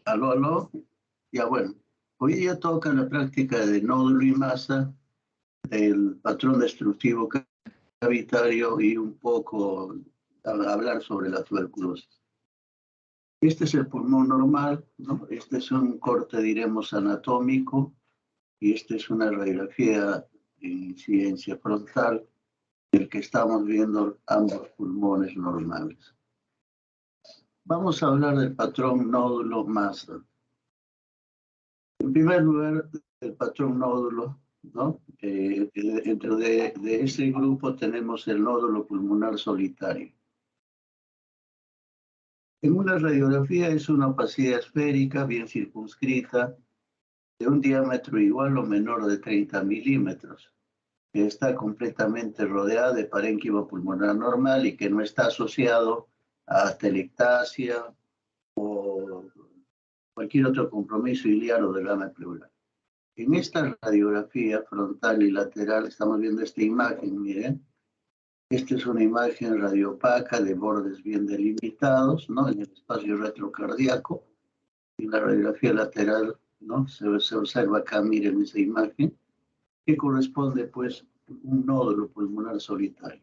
Aló, aló. Ya bueno, hoy día toca la práctica de nódulo y masa, del patrón destructivo cavitario y un poco hablar sobre la tuberculosis. Este es el pulmón normal, ¿no? Este es un corte, diremos, anatómico, y esta es una radiografía de incidencia frontal en el que estamos viendo ambos pulmones normales. Vamos a hablar del patrón nódulo masa. En primer lugar, el patrón nódulo, ¿no? Dentro de ese grupo tenemos el nódulo pulmonar solitario. En una radiografía es una opacidad esférica bien circunscrita de un diámetro igual o menor de 30 milímetros, que está completamente rodeada de parénquima pulmonar normal y que no está asociado a telectasia o cualquier otro compromiso iliar o derrame pleural. En esta radiografía frontal y lateral estamos viendo esta imagen, miren. Esta es una imagen radiopaca de bordes bien delimitados, ¿no? En el espacio retrocardíaco. En la radiografía lateral, ¿no? Se observa acá, miren esa imagen, que corresponde, pues, a un nódulo pulmonar solitario.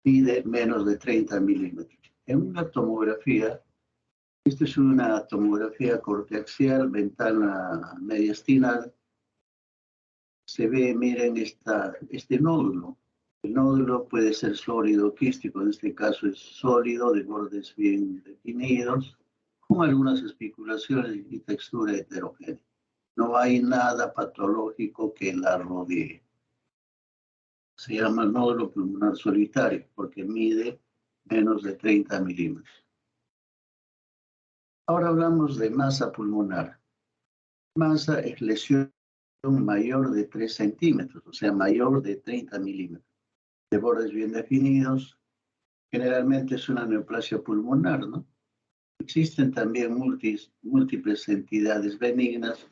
Mide menos de 30 milímetros. En una tomografía, esta es una tomografía corteaxial, ventana mediastinal, se ve, miren, este nódulo. El nódulo puede ser sólido o quístico, en este caso es sólido, de bordes bien definidos, con algunas especulaciones y textura heterogénea. No hay nada patológico que la rodee. Se llama nódulo pulmonar solitario porque mide menos de 30 milímetros. Ahora hablamos de masa pulmonar. Masa es lesión mayor de 3 centímetros, o sea, mayor de 30 milímetros, de bordes bien definidos. Generalmente es una neoplasia pulmonar, ¿no? Existen también múltiples entidades benignas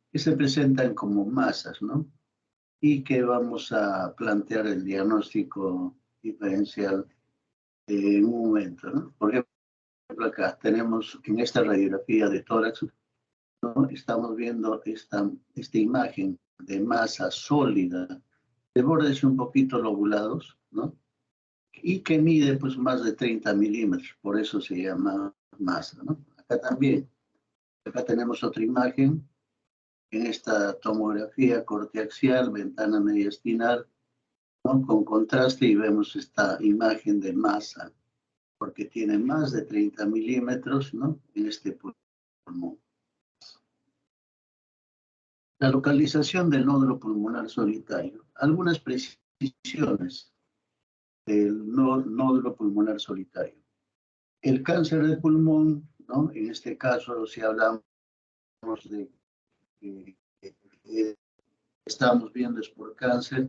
que se presentan como masas, ¿no? Y que vamos a plantear el diagnóstico diferencial en un momento, ¿no? Por ejemplo, acá tenemos en esta radiografía de tórax, ¿no? Estamos viendo esta imagen de masa sólida, de bordes un poquito lobulados, ¿no? Y que mide pues más de 30 milímetros, por eso se llama masa, ¿no? Acá tenemos otra imagen, en esta tomografía corteaxial, ventana mediastinal, ¿no? Con contraste, y vemos esta imagen de masa, porque tiene más de 30 milímetros, ¿no? En este pulmón. La localización del nódulo pulmonar solitario. Algunas precisiones del nódulo pulmonar solitario. El cáncer de pulmón, ¿no? En este caso, si hablamos de estamos viendo es por cáncer,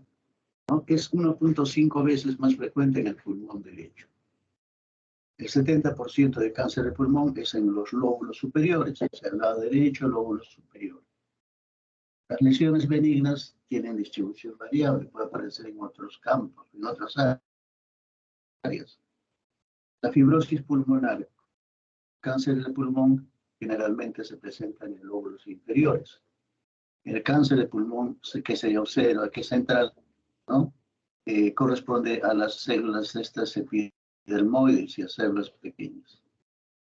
¿no? Es 1.5 veces más frecuente en el pulmón derecho. El 70% de cáncer de pulmón es en los lóbulos superiores, o sea, el lado derecho, lóbulos superiores. Las lesiones benignas tienen distribución variable, puede aparecer en otros campos, en otras áreas. La fibrosis pulmonar, cáncer de pulmón, generalmente se presenta en los lóbulos inferiores. El cáncer de pulmón que se observa, que es central, ¿no? Corresponde a las células estas epidermoides y a células pequeñas.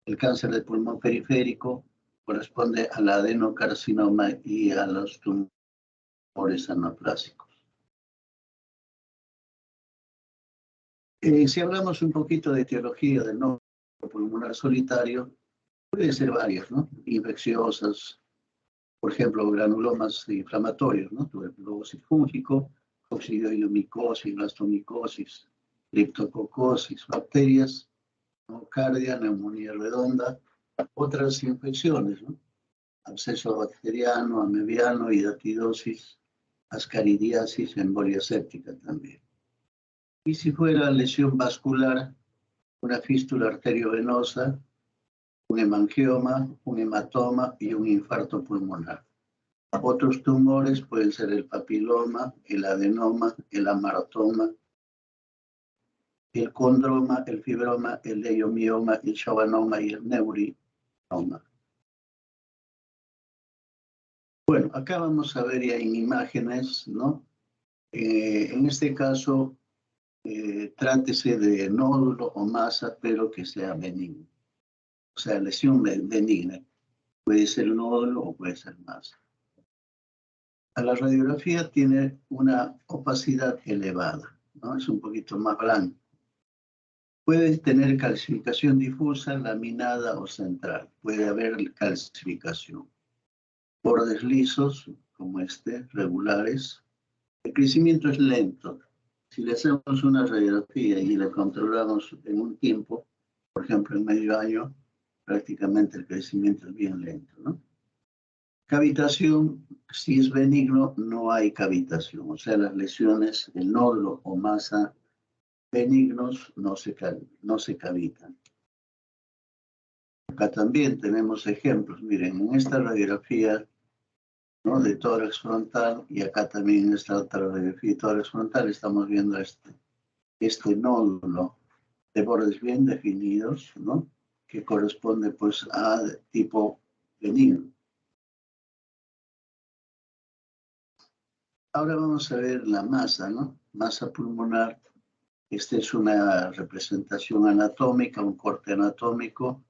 El cáncer de pulmón periférico corresponde al adenocarcinoma y a los tumores anaplásicos. Si hablamos un poquito de etiología del nódulo pulmonar solitario, pueden ser varias, ¿no? Infecciosas, por ejemplo, granulomas inflamatorios, ¿no? Tuberculosis fúngico, coccidioidomicosis, blastomicosis, criptococosis, bacterias, nocardia, neumonía redonda, otras infecciones, ¿no? Absceso bacteriano, amebiano, hidatidosis, ascaridiasis, embolia séptica también. Y si fuera lesión vascular, una fístula arteriovenosa, un hemangioma, un hematoma y un infarto pulmonar. Otros tumores pueden ser el papiloma, el adenoma, el amartoma, el condroma, el fibroma, el leiomioma, el schwannoma y el neurinoma. Bueno, acá vamos a ver ya en imágenes, ¿no? En este caso, trátese de nódulo o masa, pero que sea benigno. O sea, lesión benigna. Puede ser nódulo o puede ser masa. A la radiografía tiene una opacidad elevada, ¿no? Es un poquito más blanco. Puede tener calcificación difusa, laminada o central. Puede haber calcificación. Bordes lisos, como este, regulares. El crecimiento es lento. Si le hacemos una radiografía y la controlamos en un tiempo, por ejemplo, en medio año, prácticamente el crecimiento es bien lento, ¿no? Cavitación, si es benigno, no hay cavitación. O sea, las lesiones, el nódulo o masa benignos no se cavitan. Acá también tenemos ejemplos. Miren, en esta radiografía, ¿no?, de tórax frontal, y acá también en esta otra radiografía de tórax frontal estamos viendo este nódulo de bordes bien definidos, ¿no?, que corresponde pues a tipo benigno. Ahora vamos a ver la masa, ¿no? Masa pulmonar. Esta es una representación anatómica, un corte anatómico,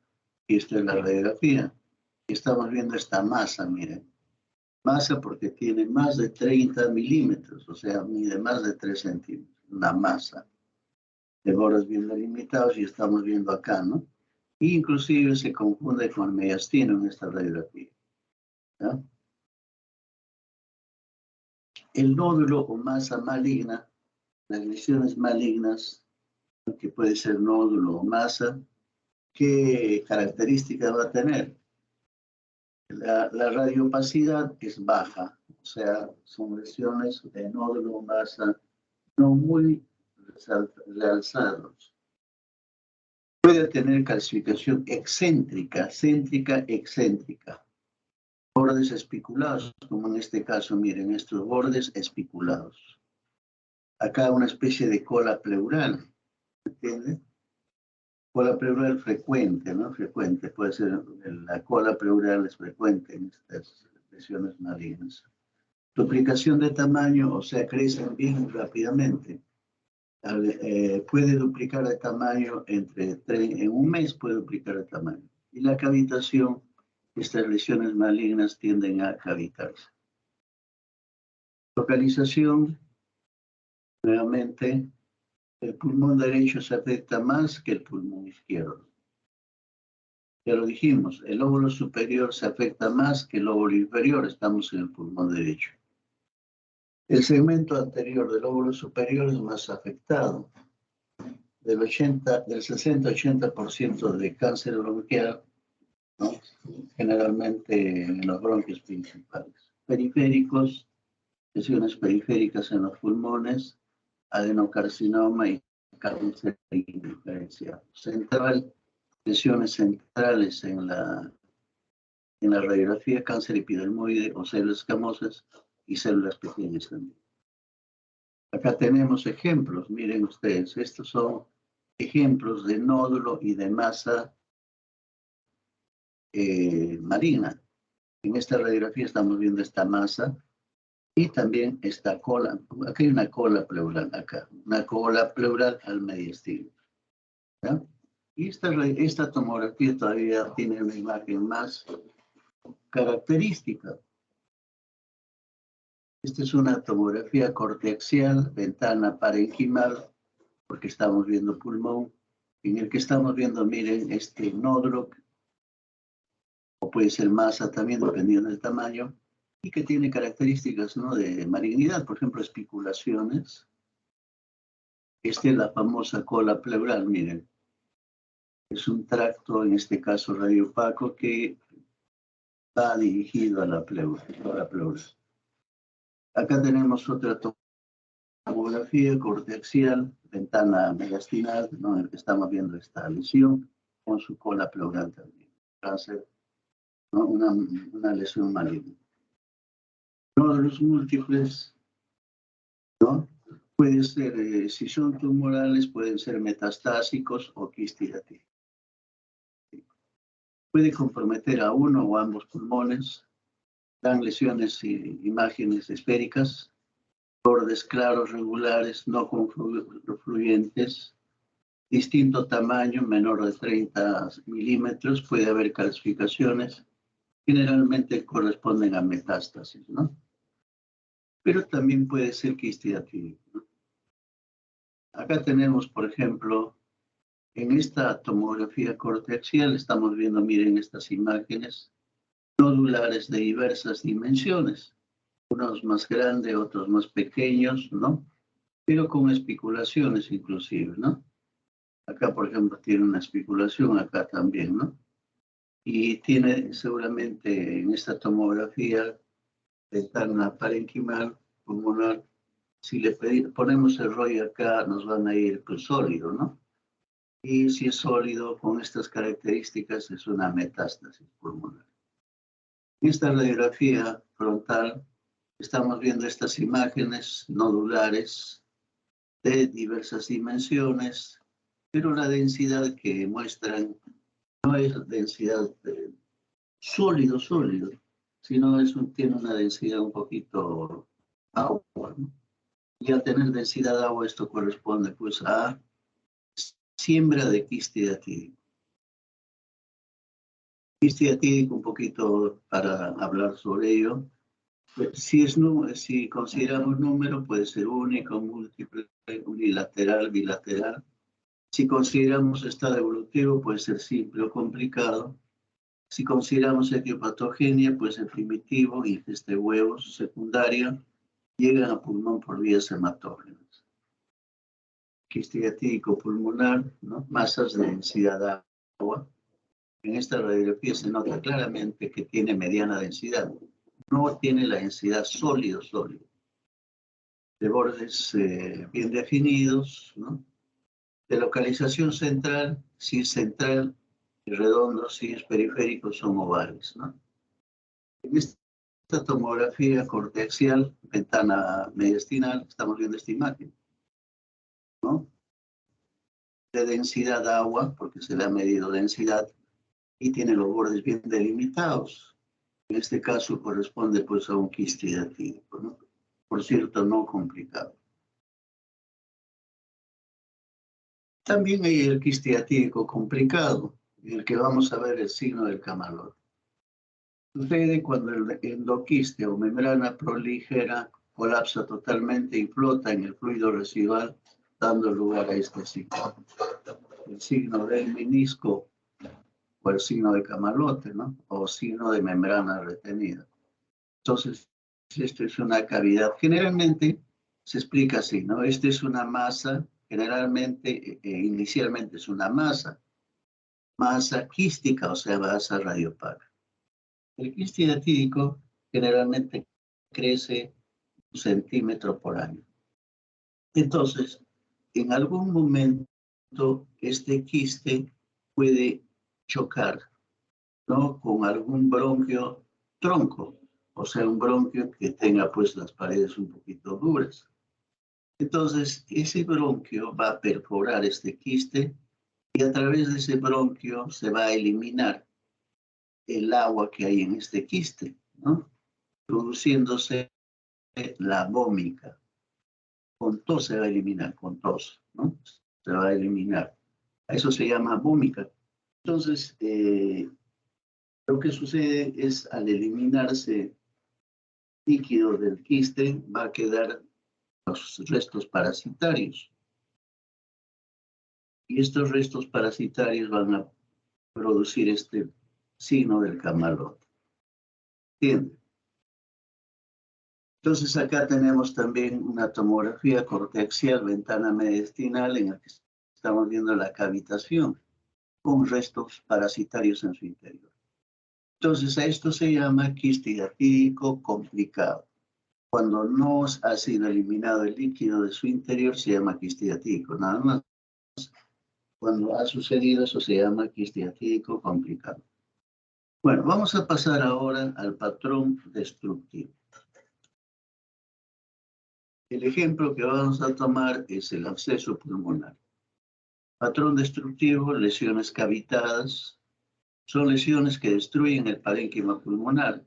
y esta es la radiografía. Estamos viendo esta masa, miren. Masa porque tiene más de 30 milímetros, o sea, mide más de 3 centímetros. Una masa de bordes bien delimitados, y estamos viendo acá, ¿no? Y inclusive se confunde con el mediastino en esta radiografía, ¿no? El nódulo o masa maligna, las lesiones malignas, que puede ser nódulo o masa, ¿qué característica va a tener? La radiopacidad es baja, o sea, son lesiones de nódulo o masa no muy realzados. Puede tener calcificación excéntrica, céntrica, excéntrica. Bordes espiculados, como en este caso, miren, estos bordes espiculados. Acá una especie de cola pleural, ¿entienden? Cola pleural frecuente, ¿no? Frecuente, puede ser, la cola pleural es frecuente en estas lesiones malignas. Duplicación de tamaño, o sea, crecen bien rápidamente. Puede duplicar de tamaño en un mes puede duplicar de tamaño. Y la cavitación, estas lesiones malignas tienden a cavitarse. Localización, nuevamente, el pulmón derecho se afecta más que el pulmón izquierdo. Ya lo dijimos, el lóbulo superior se afecta más que el lóbulo inferior, estamos en el pulmón derecho. El segmento anterior del lóbulo superior es más afectado. Del 60-80% de cáncer bronquial, ¿no?, generalmente en los bronquios principales. Periféricos, lesiones periféricas en los pulmones, adenocarcinoma y cáncer indiferenciado. Central, lesiones centrales en la radiografía, cáncer epidermoide o células escamosas y células pequeñas también. Acá tenemos ejemplos, miren ustedes, estos son ejemplos de nódulo y de masa maligna. En esta radiografía estamos viendo esta masa y también esta cola. Aquí hay una cola pleural acá, una cola pleural al mediastino, ¿ya? Y esta tomografía todavía tiene una imagen más característica. Esta es una tomografía corteaxial, ventana parenquimal, porque estamos viendo pulmón, en el que estamos viendo, miren, este nódulo, o puede ser masa también, dependiendo del tamaño, y que tiene características, ¿no?, de malignidad, por ejemplo, espiculaciones. Esta es la famosa cola pleural, miren. Es un tracto, en este caso radiopaco, que va dirigido a la pleura. Acá tenemos otra tomografía corteaxial, ventana mediastinal, ¿no?, en el que estamos viendo esta lesión, con su cola pleural también. Cáncer, ¿no?, una lesión maligna. Nódulos múltiples, ¿no? Puede ser, si son tumorales, pueden ser metastásicos o quistidativos. Puede comprometer a uno o ambos pulmones. Dan lesiones y imágenes esféricas, bordes claros, regulares, no confluyentes, distinto tamaño, menor de 30 milímetros, puede haber calcificaciones, generalmente corresponden a metástasis, ¿no? Pero también puede ser quiste atípico, ¿no? Acá tenemos, por ejemplo, en esta tomografía corteaxial, estamos viendo, miren estas imágenes, nodulares de diversas dimensiones, unos más grandes, otros más pequeños, ¿no? Pero con especulaciones inclusive, ¿no? Acá, por ejemplo, tiene una especulación, acá también, ¿no? Y tiene seguramente en esta tomografía ventana parenquimal, pulmonar, si le ponemos el rollo acá, nos van a ir con sólido, ¿no? Y si es sólido, con estas características, es una metástasis pulmonar. En esta radiografía frontal, estamos viendo estas imágenes nodulares de diversas dimensiones, pero la densidad que muestran no es densidad sólido, sino tiene una densidad un poquito agua, ¿no? Y al tener densidad de agua, esto corresponde pues a siembra de quiste atípico. Quiste atípico, un poquito para hablar sobre ello. Si consideramos número, puede ser único, múltiple, unilateral, bilateral. Si consideramos estado evolutivo, puede ser simple o complicado. Si consideramos etiopatogenia, puede ser primitivo, ingesta de huevos, secundaria, llegan a pulmón por vías hematógenas. Quiste atípico pulmonar, ¿no? Masas de densidad de agua. En esta radiografía se nota claramente que tiene mediana densidad. No tiene la densidad sólido, de bordes bien definidos, ¿no? De localización central, si es central, y redondo, si es periférico, son ovales, ¿no? En esta tomografía corteaxial, ventana mediastinal, estamos viendo esta imagen, ¿no? De densidad de agua, porque se le ha medido densidad, y tiene los bordes bien delimitados. En este caso corresponde pues a un quiste atípico, ¿no? Por cierto, no complicado. También hay el quiste atípico complicado, en el que vamos a ver el signo del camalote. Sucede cuando el endoquiste o membrana prolígera colapsa totalmente y flota en el fluido residual, dando lugar a este signo. El signo del menisco o el signo de camalote, ¿no? O signo de membrana retenida. Entonces, esto es una cavidad. Generalmente se explica así, ¿no? Esta es una masa, generalmente, inicialmente es una masa quística, o sea, masa radiopaca. El quiste atípico generalmente crece 1 centímetro por año. Entonces, en algún momento, este quiste puede chocar, ¿no? Con algún bronquio tronco, o sea, un bronquio que tenga pues las paredes un poquito duras. Entonces, ese bronquio va a perforar este quiste y a través de ese bronquio se va a eliminar el agua que hay en este quiste, ¿no? Produciéndose la vómica. Con tos se va a eliminar, con tos, ¿no? Se va a eliminar. A eso se llama vómica. Entonces, lo que sucede es al eliminarse líquido del quiste, va a quedar los restos parasitarios. Y estos restos parasitarios van a producir este signo del camalote. ¿Entienden? Entonces acá tenemos también una tomografía corteaxial, ventana mediastinal, en la que estamos viendo la cavitación con restos parasitarios en su interior. Entonces a esto se llama quiste atípico complicado. Cuando no ha sido eliminado el líquido de su interior se llama quiste atípico, nada más. Cuando ha sucedido eso se llama quiste atípico complicado. Bueno, vamos a pasar ahora al patrón destructivo. El ejemplo que vamos a tomar es el absceso pulmonar. Patrón destructivo, lesiones cavitadas, son lesiones que destruyen el parénquima pulmonar.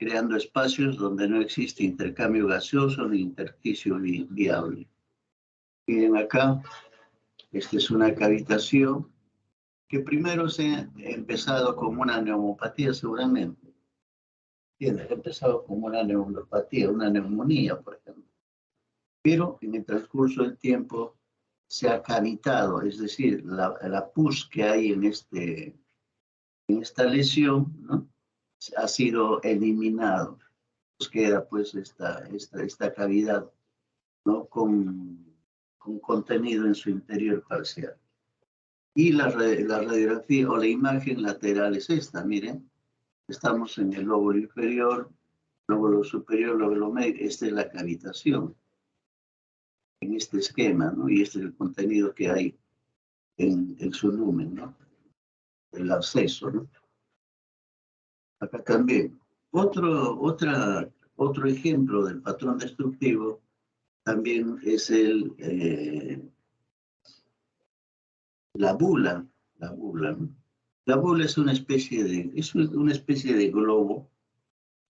creando espacios donde no existe intercambio gaseoso ni intersticio viable. Miren acá, esta es una cavitación que primero se ha empezado como una neumopatía seguramente. Tiene empezado como una neumopatía, una neumonía, por ejemplo. Pero en el transcurso del tiempo se ha cavitado, es decir, la pus que hay en esta lesión, ¿no?, ha sido eliminado. Pues queda pues esta cavidad, ¿no?, con contenido en su interior parcial. Y la radiografía o la imagen lateral es esta, miren. Estamos en el lóbulo inferior, lóbulo superior, lóbulo medio. Esta es la cavitación en este esquema, ¿no? Y este es el contenido que hay en su lumen, ¿no?, el absceso, ¿no? Acá también. Otro ejemplo del patrón destructivo también es la bula. ¿No? La bula es una especie de globo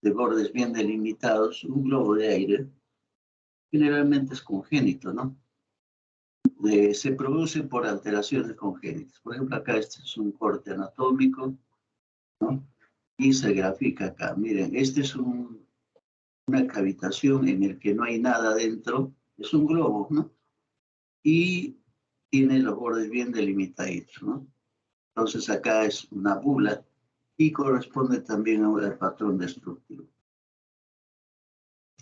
de bordes bien delimitados, un globo de aire. Generalmente es congénito, ¿no? Se produce por alteraciones congénitas. Por ejemplo, acá este es un corte anatómico, ¿no? Y se grafica acá. Miren, este es una cavitación en el que no hay nada dentro. Es un globo, ¿no? Y tiene los bordes bien delimitados, ¿no? Entonces acá es una bula y corresponde también al patrón destructivo.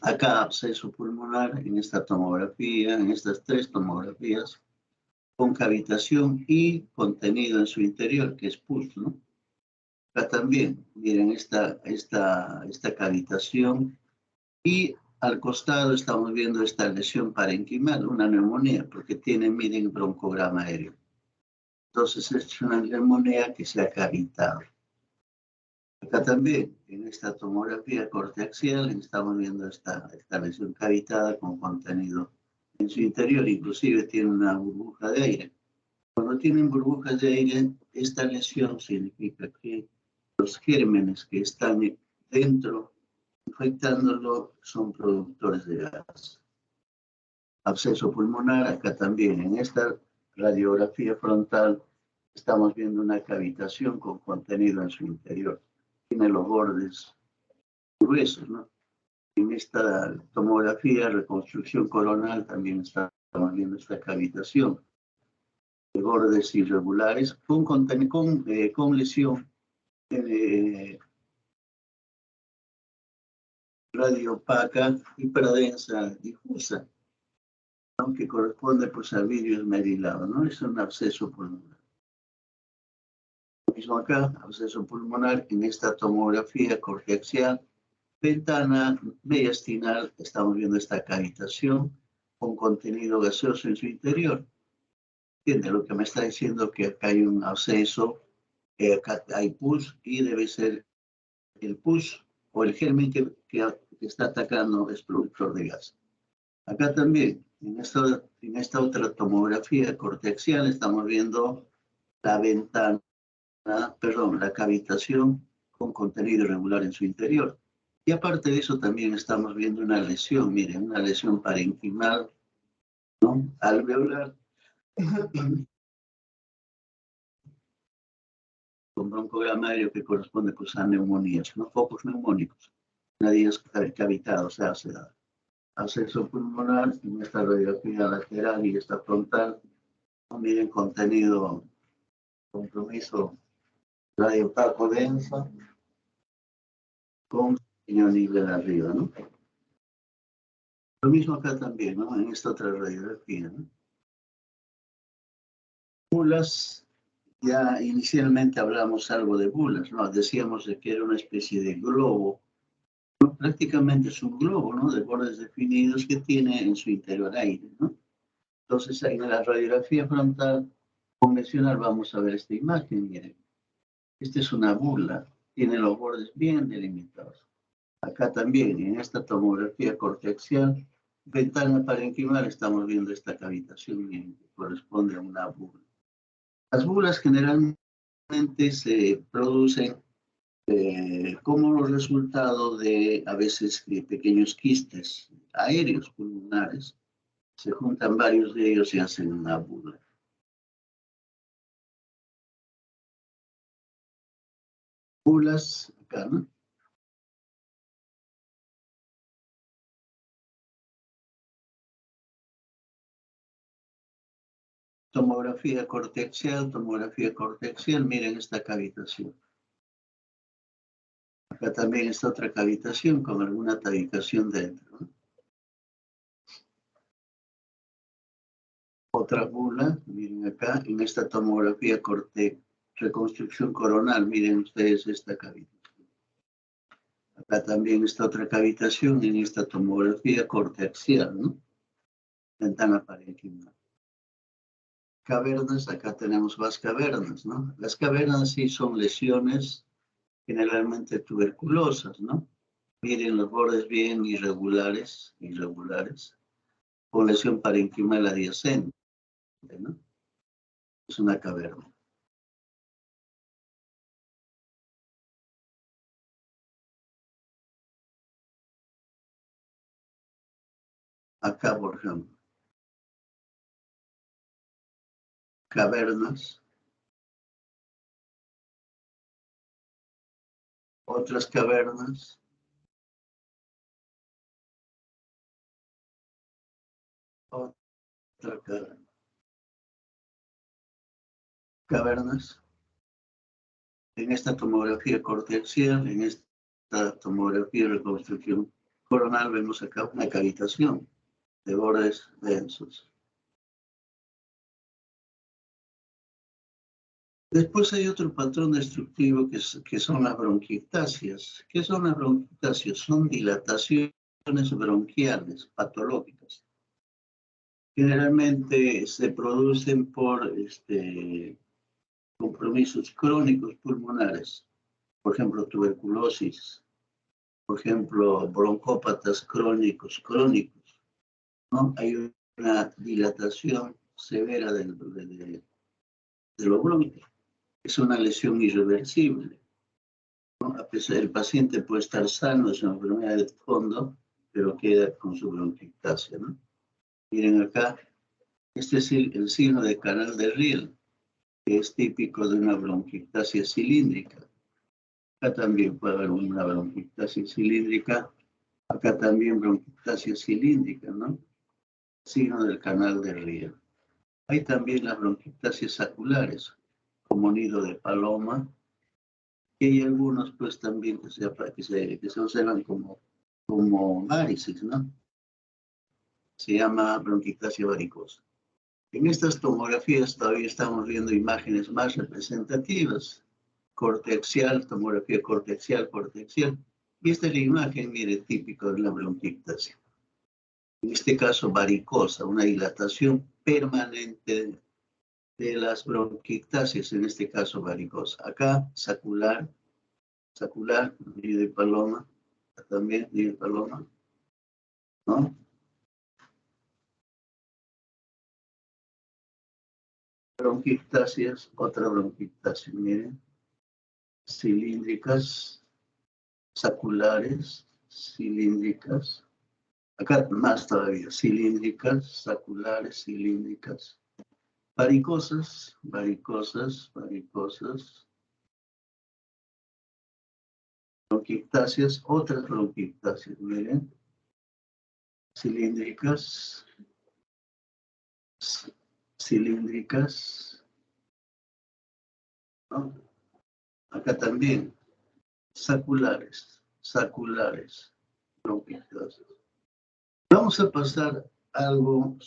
Acá absceso pulmonar en esta tomografía, en estas 3 tomografías, con cavitación y contenido en su interior, que es pus, ¿no? Acá también, miren esta cavitación, y al costado estamos viendo esta lesión parenquimal, una neumonía, porque tiene, miren, broncograma aéreo. Entonces es una neumonía que se ha cavitado. Acá también, en esta tomografía corte axial, estamos viendo esta lesión cavitada con contenido en su interior, inclusive tiene una burbuja de aire. Cuando tienen burbujas de aire, esta lesión significa que los gérmenes que están dentro, infectándolo, son productores de gas. Absceso pulmonar, acá también, en esta radiografía frontal, estamos viendo una cavitación con contenido en su interior. Tiene los bordes gruesos, ¿no? En esta tomografía, reconstrucción coronal, también estamos viendo esta cavitación de bordes irregulares con lesión radiopaca, hiperdensa, difusa, aunque corresponde pues a vidrio esmerilado, ¿no? Es un absceso pulmonar. Lo mismo acá, absceso pulmonar en esta tomografía corte axial, ventana mediastinal, estamos viendo esta cavitación con contenido gaseoso en su interior. ¿Entiende? Lo que me está diciendo que acá hay un absceso, acá hay pus y debe ser el pus o el germen que está atacando es productor de gas. Acá también, en esta otra tomografía corte axial, estamos viendo la la cavitación con contenido irregular en su interior. Y aparte de eso también estamos viendo una lesión, miren, una lesión parenquimal, ¿no?, alveolar, con broncograma aéreo que corresponde pues, a neumonías, ¿no?, focos neumónicos, nadie cavitado, o sea, absceso pulmonar en esta radiografía lateral y esta frontal. Miren contenido, compromiso radiopaco denso con pequeño nivel arriba, ¿no? Lo mismo acá también, ¿no?, en esta otra radiografía, ¿no? Bulas, ya inicialmente hablamos algo de bulas, ¿no? Decíamos de que era una especie de globo, ¿no? Prácticamente es un globo, ¿no?, de bordes definidos que tiene en su interior aire, ¿no? Entonces, en la radiografía frontal convencional vamos a ver esta imagen, miren. Esta es una bula, tiene los bordes bien delimitados. Acá también, en esta tomografía corte axial, ventana parenquimal, estamos viendo esta cavitación que corresponde a una bula. Las bulas generalmente se producen como resultado de, a veces, pequeños quistes aéreos pulmonares. Se juntan varios de ellos y hacen una bula. Bulas, acá, ¿no? Tomografía corteaxial, miren esta cavitación. Acá también está otra cavitación con alguna tabicación dentro, ¿no? Otra bula, miren acá, en esta tomografía reconstrucción coronal, miren ustedes esta cavitación. Acá también está otra cavitación en esta tomografía corteaxial, ¿no? Ventana parenquimal. Cavernas, acá tenemos más cavernas, ¿no? Las cavernas sí son lesiones generalmente tuberculosas, ¿no? Miren los bordes bien irregulares, con lesión parenquimal adyacente, ¿no? Es una caverna. Acá, por ejemplo, cavernas, otras cavernas, otra caverna. Cavernas. En esta tomografía corteaxial, en esta tomografía de reconstrucción coronal, vemos acá una cavitación de bordes densos. Después hay otro patrón destructivo que son las bronquiectasias. ¿Qué son las bronquiectasias? Son dilataciones bronquiales patológicas. Generalmente se producen por compromisos crónicos pulmonares, por ejemplo, tuberculosis, por ejemplo, broncópatas crónicos, ¿no? Hay una dilatación severa de los bronquios. Es una lesión irreversible, ¿no? A pesar, el paciente puede estar sano, es una enfermedad de fondo, pero queda con su bronquiectasia, ¿no? Miren acá, este es el signo de canal de Riel, que es típico de una bronquiectasia cilíndrica. Acá también puede haber una bronquiectasia cilíndrica, acá también bronquiectasia cilíndrica, ¿no? Signo del canal de Riel. Hay también las bronquiectasias saculares, como nido de paloma, y hay algunos pues también que se observan como varices, ¿no? Se llama bronquiectasia varicosa. En estas tomografías todavía estamos viendo imágenes más representativas. Corteaxial, tomografía corteaxial. Y esta es la imagen, mire, típica de la bronquiectasia. En este caso, varicosa, una dilatación permanente de las bronquiectasias, en este caso varicosa. Acá, sacular, nido de paloma, también nido de paloma, ¿no? Bronquiectasias, otra bronquiectasia, miren, cilíndricas, saculares, cilíndricas, acá más todavía, cilíndricas, saculares, cilíndricas, varicosas, bronquiectasias, otras bronquiectasias, miren, cilíndricas, ¿no? Acá también, saculares, bronquiectasias. Vamos a pasar algo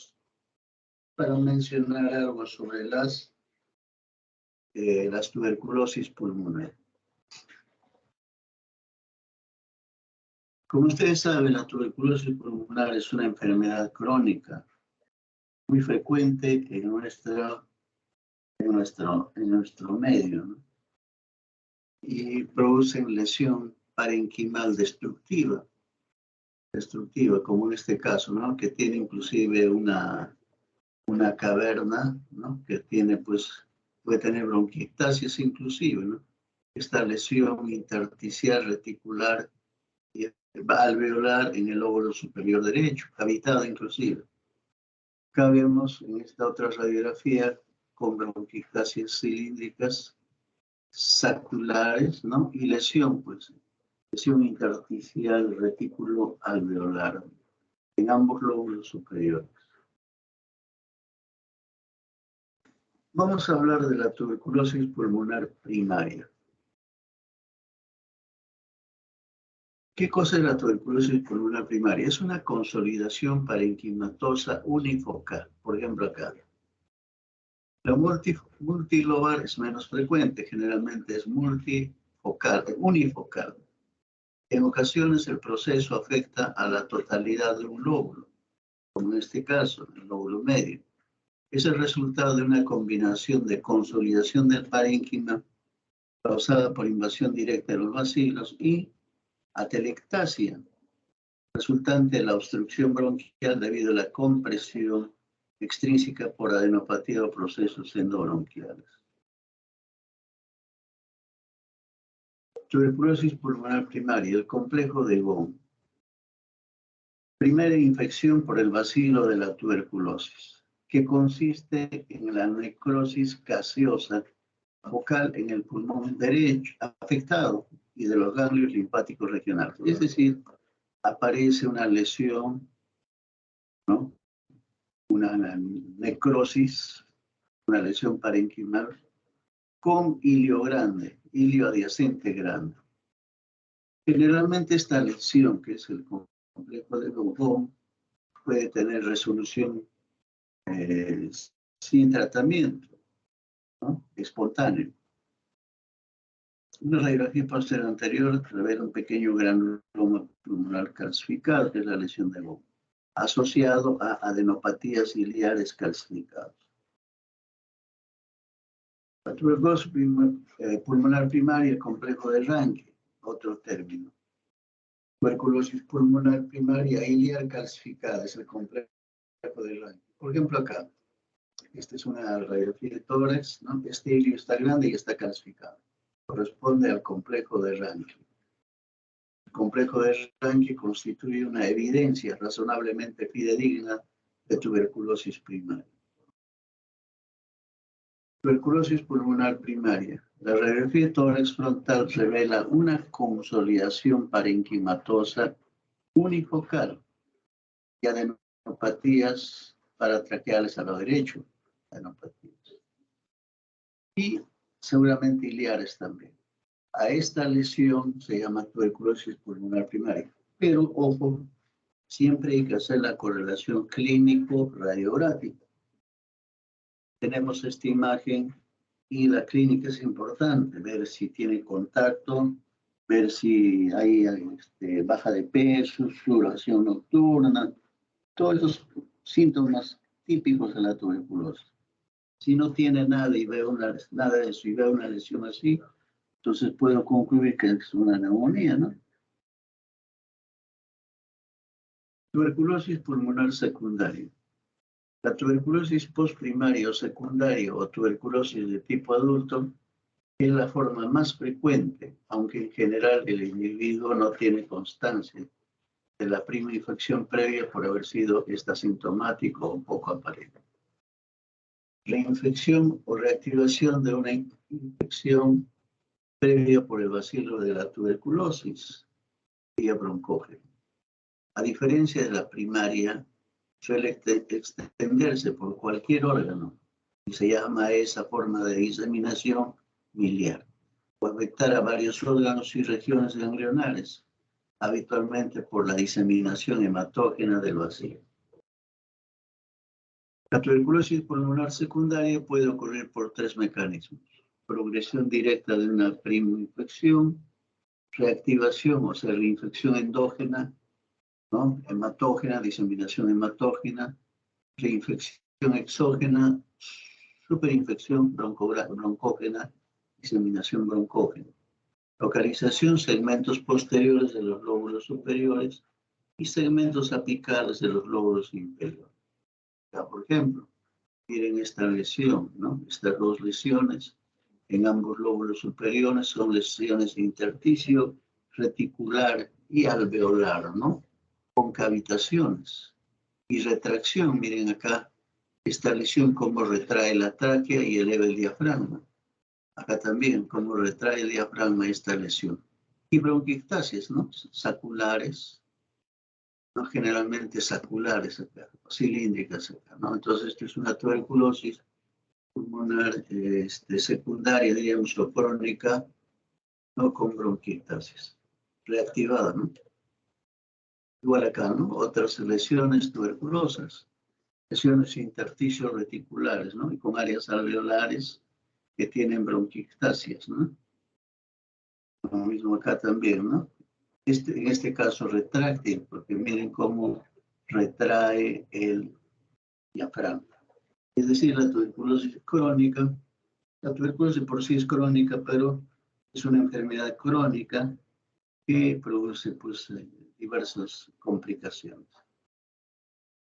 para mencionar algo sobre las tuberculosis pulmonar. Como ustedes saben, la tuberculosis pulmonar es una enfermedad crónica muy frecuente en nuestro medio, ¿no? Y producen lesión parenquimal destructiva, como en este caso, ¿no? Que tiene inclusive una caverna, ¿no? Que tiene, pues, puede tener bronquiectasias inclusive, ¿no? esta lesión intersticial reticular y alveolar en el lóbulo superior derecho, cavitada inclusive. Acá vemos en esta otra radiografía con bronquiectasias cilíndricas saculares, ¿no? Y lesión, pues, lesión intersticial retículo alveolar en ambos lóbulos superiores. Vamos a hablar de la tuberculosis pulmonar primaria. ¿Qué cosa es la tuberculosis pulmonar primaria? Es una consolidación parenquimatosa unifocal. Por ejemplo, acá. La multilobar es menos frecuente, generalmente es multifocal, unifocal. En ocasiones el proceso afecta a la totalidad de un lóbulo, como en este caso, el lóbulo medio. Es el resultado de una combinación de consolidación del parénquima causada por invasión directa de los bacilos y atelectasia, resultante de la obstrucción bronquial debido a la compresión extrínseca por adenopatía o procesos endobronquiales. Tuberculosis pulmonar primaria, el complejo de Von. Primera infección por el bacilo de la tuberculosis, que consiste en la necrosis gaseosa focal en el pulmón derecho afectado y de los ganglios linfáticos regionales. Es decir, aparece una lesión, ¿no? Una necrosis, una lesión parenquimal con hilio grande, hilio adyacente grande. Generalmente esta lesión, que es el complejo de Von, puede tener resolución sin tratamiento, ¿no? Espontáneo. Una radiografía posterior anterior revela un pequeño granuloma pulmonar calcificado, que es la lesión de Von, asociado a adenopatías ciliares calcificadas. La tuberculosis pulmonar primaria, complejo de Ranke, otro término. Tuberculosis pulmonar primaria iliar calcificada, es el complejo de Ranke. Por ejemplo, acá, esta es una radiografía de tórax, ¿no? Este hilio está grande y está calcificado. Corresponde al complejo de Ranke. El complejo de Ranke constituye una evidencia razonablemente fidedigna de tuberculosis primaria. Tuberculosis pulmonar primaria. La radiografía de tórax frontal revela una consolidación parenquimatosa unifocal y adenopatías paratraqueales a lo derecho, adenopatías. Y seguramente iliares también. A esta lesión se llama tuberculosis pulmonar primaria. Pero, ojo, siempre hay que hacer la correlación clínico-radiográfica. Tenemos esta imagen y la clínica es importante, ver si tiene contacto, ver si hay baja de peso, sudoración nocturna, todos esos síntomas típicos de la tuberculosis. Si no tiene nada y veo nada de eso y veo una lesión así, entonces puedo concluir que es una neumonía, ¿no? Tuberculosis pulmonar secundaria. La tuberculosis postprimaria o secundaria o tuberculosis de tipo adulto es la forma más frecuente, aunque en general el individuo no tiene constancia de la primera infección previa por haber sido asintomático o poco aparente. Reinfección o reactivación de una infección previa por el bacilo de la tuberculosis, vía broncógena. A diferencia de la primaria, suele extenderse por cualquier órgano y se llama esa forma de diseminación miliar, o afectar a varios órganos y regiones ganglionares, habitualmente por la diseminación hematógena del bacilo. La tuberculosis pulmonar secundaria puede ocurrir por tres mecanismos: progresión directa de una prima infección, reactivación, o sea, reinfección endógena, ¿no? Hematógena, diseminación hematógena, reinfección exógena, superinfección broncógena, diseminación broncógena. Localización, segmentos posteriores de los lóbulos superiores y segmentos apicales de los lóbulos inferiores. Ya, por ejemplo, miren esta lesión, ¿no? Estas dos lesiones en ambos lóbulos superiores, son lesiones de intersticio reticular y alveolar, ¿no? Con cavitaciones y retracción. Miren acá, esta lesión cómo retrae la tráquea y eleva el diafragma. Acá también, cómo retrae el diafragma esta lesión. Y bronquiectasias, ¿no? Saculares, ¿no? Generalmente saculares acá, cilíndricas acá, ¿no? Entonces, esto es una tuberculosis pulmonar secundaria, diríamos, o crónica, ¿no? Con bronquiectasis reactivada, ¿no? Igual acá, ¿no? Otras lesiones tuberculosas, lesiones intersticios reticulares, ¿no? Y con áreas alveolares que tienen bronquiectasias, ¿no? Lo mismo acá también, ¿no? En este caso retráctil, porque miren cómo retrae el diafragma. Es decir, la tuberculosis crónica, la tuberculosis por sí es crónica, pero es una enfermedad crónica que produce pues, diversas complicaciones.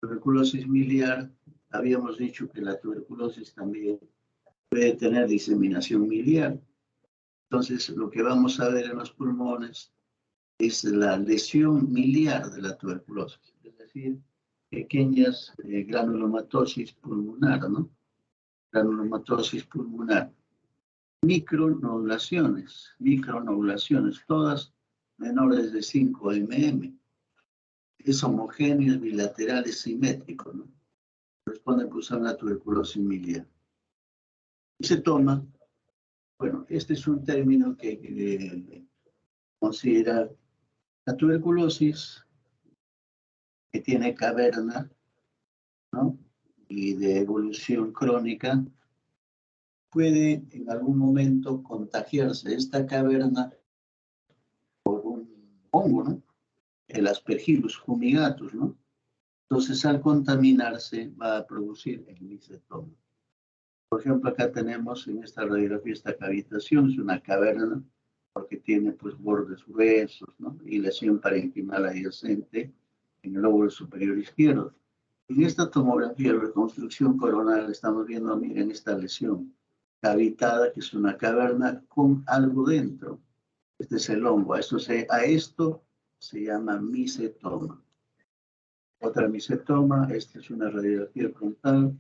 Tuberculosis miliar, habíamos dicho que la tuberculosis también puede tener diseminación miliar. Entonces, lo que vamos a ver en los pulmones es la lesión miliar de la tuberculosis, es decir, pequeñas granulomatosis pulmonar, ¿no? Granulomatosis pulmonar. Micronodulaciones, todas menores de 5 mm. Es homogéneo, es bilateral, es simétrico, ¿no? Corresponde pues, a una tuberculosis miliar. Y se toma, bueno, este es un término que considera la tuberculosis que tiene caverna, ¿no? Y de evolución crónica, puede en algún momento contagiarse esta caverna por un hongo, ¿no? El Aspergillus fumigatus, ¿no? Entonces, al contaminarse, va a producir el micetoma. Por ejemplo, acá tenemos en esta radiografía esta cavitación, es una caverna, porque tiene pues bordes gruesos, ¿no? Y lesión parenquimal adyacente en el lóbulo superior izquierdo. En esta tomografía de reconstrucción coronal estamos viendo, miren, esta lesión cavitada, que es una caverna con algo dentro. Este es el hongo. A esto se llama micetoma. Otra micetoma, esta es una radiografía frontal.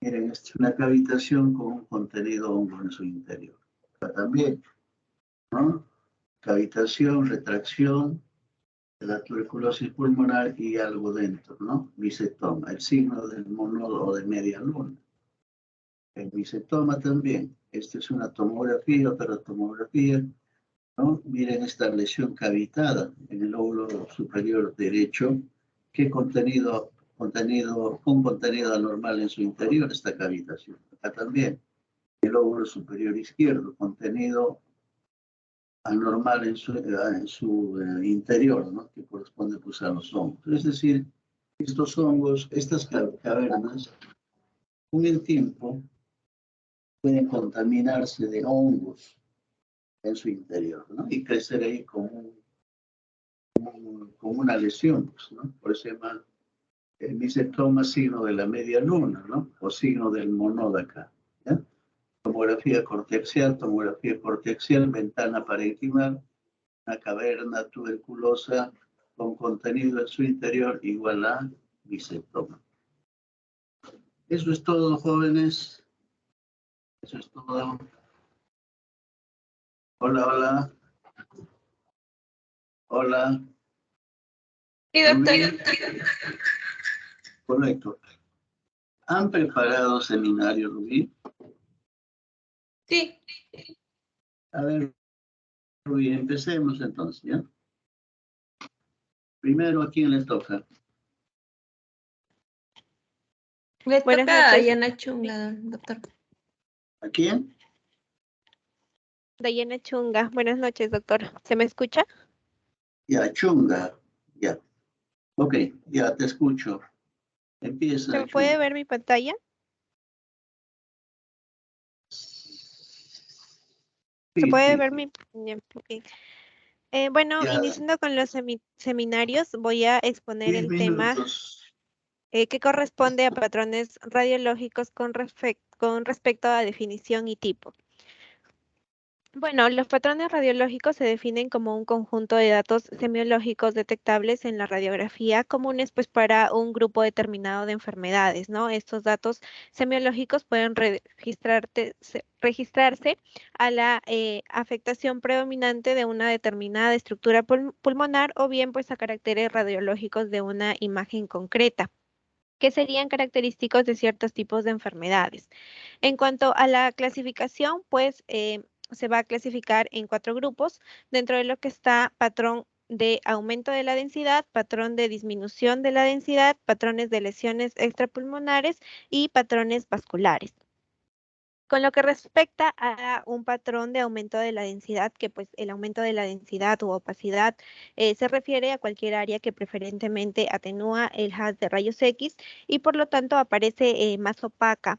Miren, esta es una cavitación con un contenido hongo en su interior. Acá también, ¿no? Cavitación, retracción de la tuberculosis pulmonar y algo dentro, ¿no? Micetoma, el signo del monódo o de media luna. El micetoma también. Esta es una tomografía, otra tomografía, ¿no? Miren esta lesión cavitada en el lóbulo superior derecho, que con contenido anormal en su interior, esta cavitación. Acá también, el lóbulo superior izquierdo, contenido anormal en su interior, ¿no? Que corresponde pues, a los hongos. Es decir, estos hongos, estas cavernas, con el tiempo, pueden contaminarse de hongos en su interior, ¿no? Y crecer ahí como una lesión, pues, ¿no? Por eso se llama el micetoma signo de la media luna, ¿no? O signo del monódo acá, ¿ya? Tomografía cortexial, ventana parenquimal, una caverna tuberculosa con contenido en su interior igual a micetoma. Eso es todo, jóvenes. Eso es todo. Hola, hola. Hola. Sí, doctor. Correcto. ¿Han preparado seminario, Rubí? Sí. A ver, Rubí, empecemos entonces, ¿ya? Primero, ¿a quién le toca? Le Buenas toca a noches. Dayana Chunga, doctor. ¿A quién? Dayana Chunga. Buenas noches, doctor. ¿Se me escucha? Ya, Chunga. Ya. Ok, ya te escucho. Empieza, ¿Se puede Chunga. ver mi pantalla? ¿Se Sí, puede sí. ver mi...? Ya, ok. Bueno, Ya, iniciando con los seminarios, voy a exponer 10 el tema minutos. que corresponde a patrones radiológicos con respecto a definición y tipo. Bueno, los patrones radiológicos se definen como un conjunto de datos semiológicos detectables en la radiografía comunes pues para un grupo determinado de enfermedades, ¿no? Estos datos semiológicos pueden registrarse a la afectación predominante de una determinada estructura pulmonar o bien pues a caracteres radiológicos de una imagen concreta, que serían característicos de ciertos tipos de enfermedades. En cuanto a la clasificación, pues se va a clasificar en 4 grupos, dentro de lo que está patrón de aumento de la densidad, patrón de disminución de la densidad, patrones de lesiones extrapulmonares y patrones vasculares. Con lo que respecta a un patrón de aumento de la densidad, que pues el aumento de la densidad u opacidad se refiere a cualquier área que preferentemente atenúa el haz de rayos X y por lo tanto aparece más opaca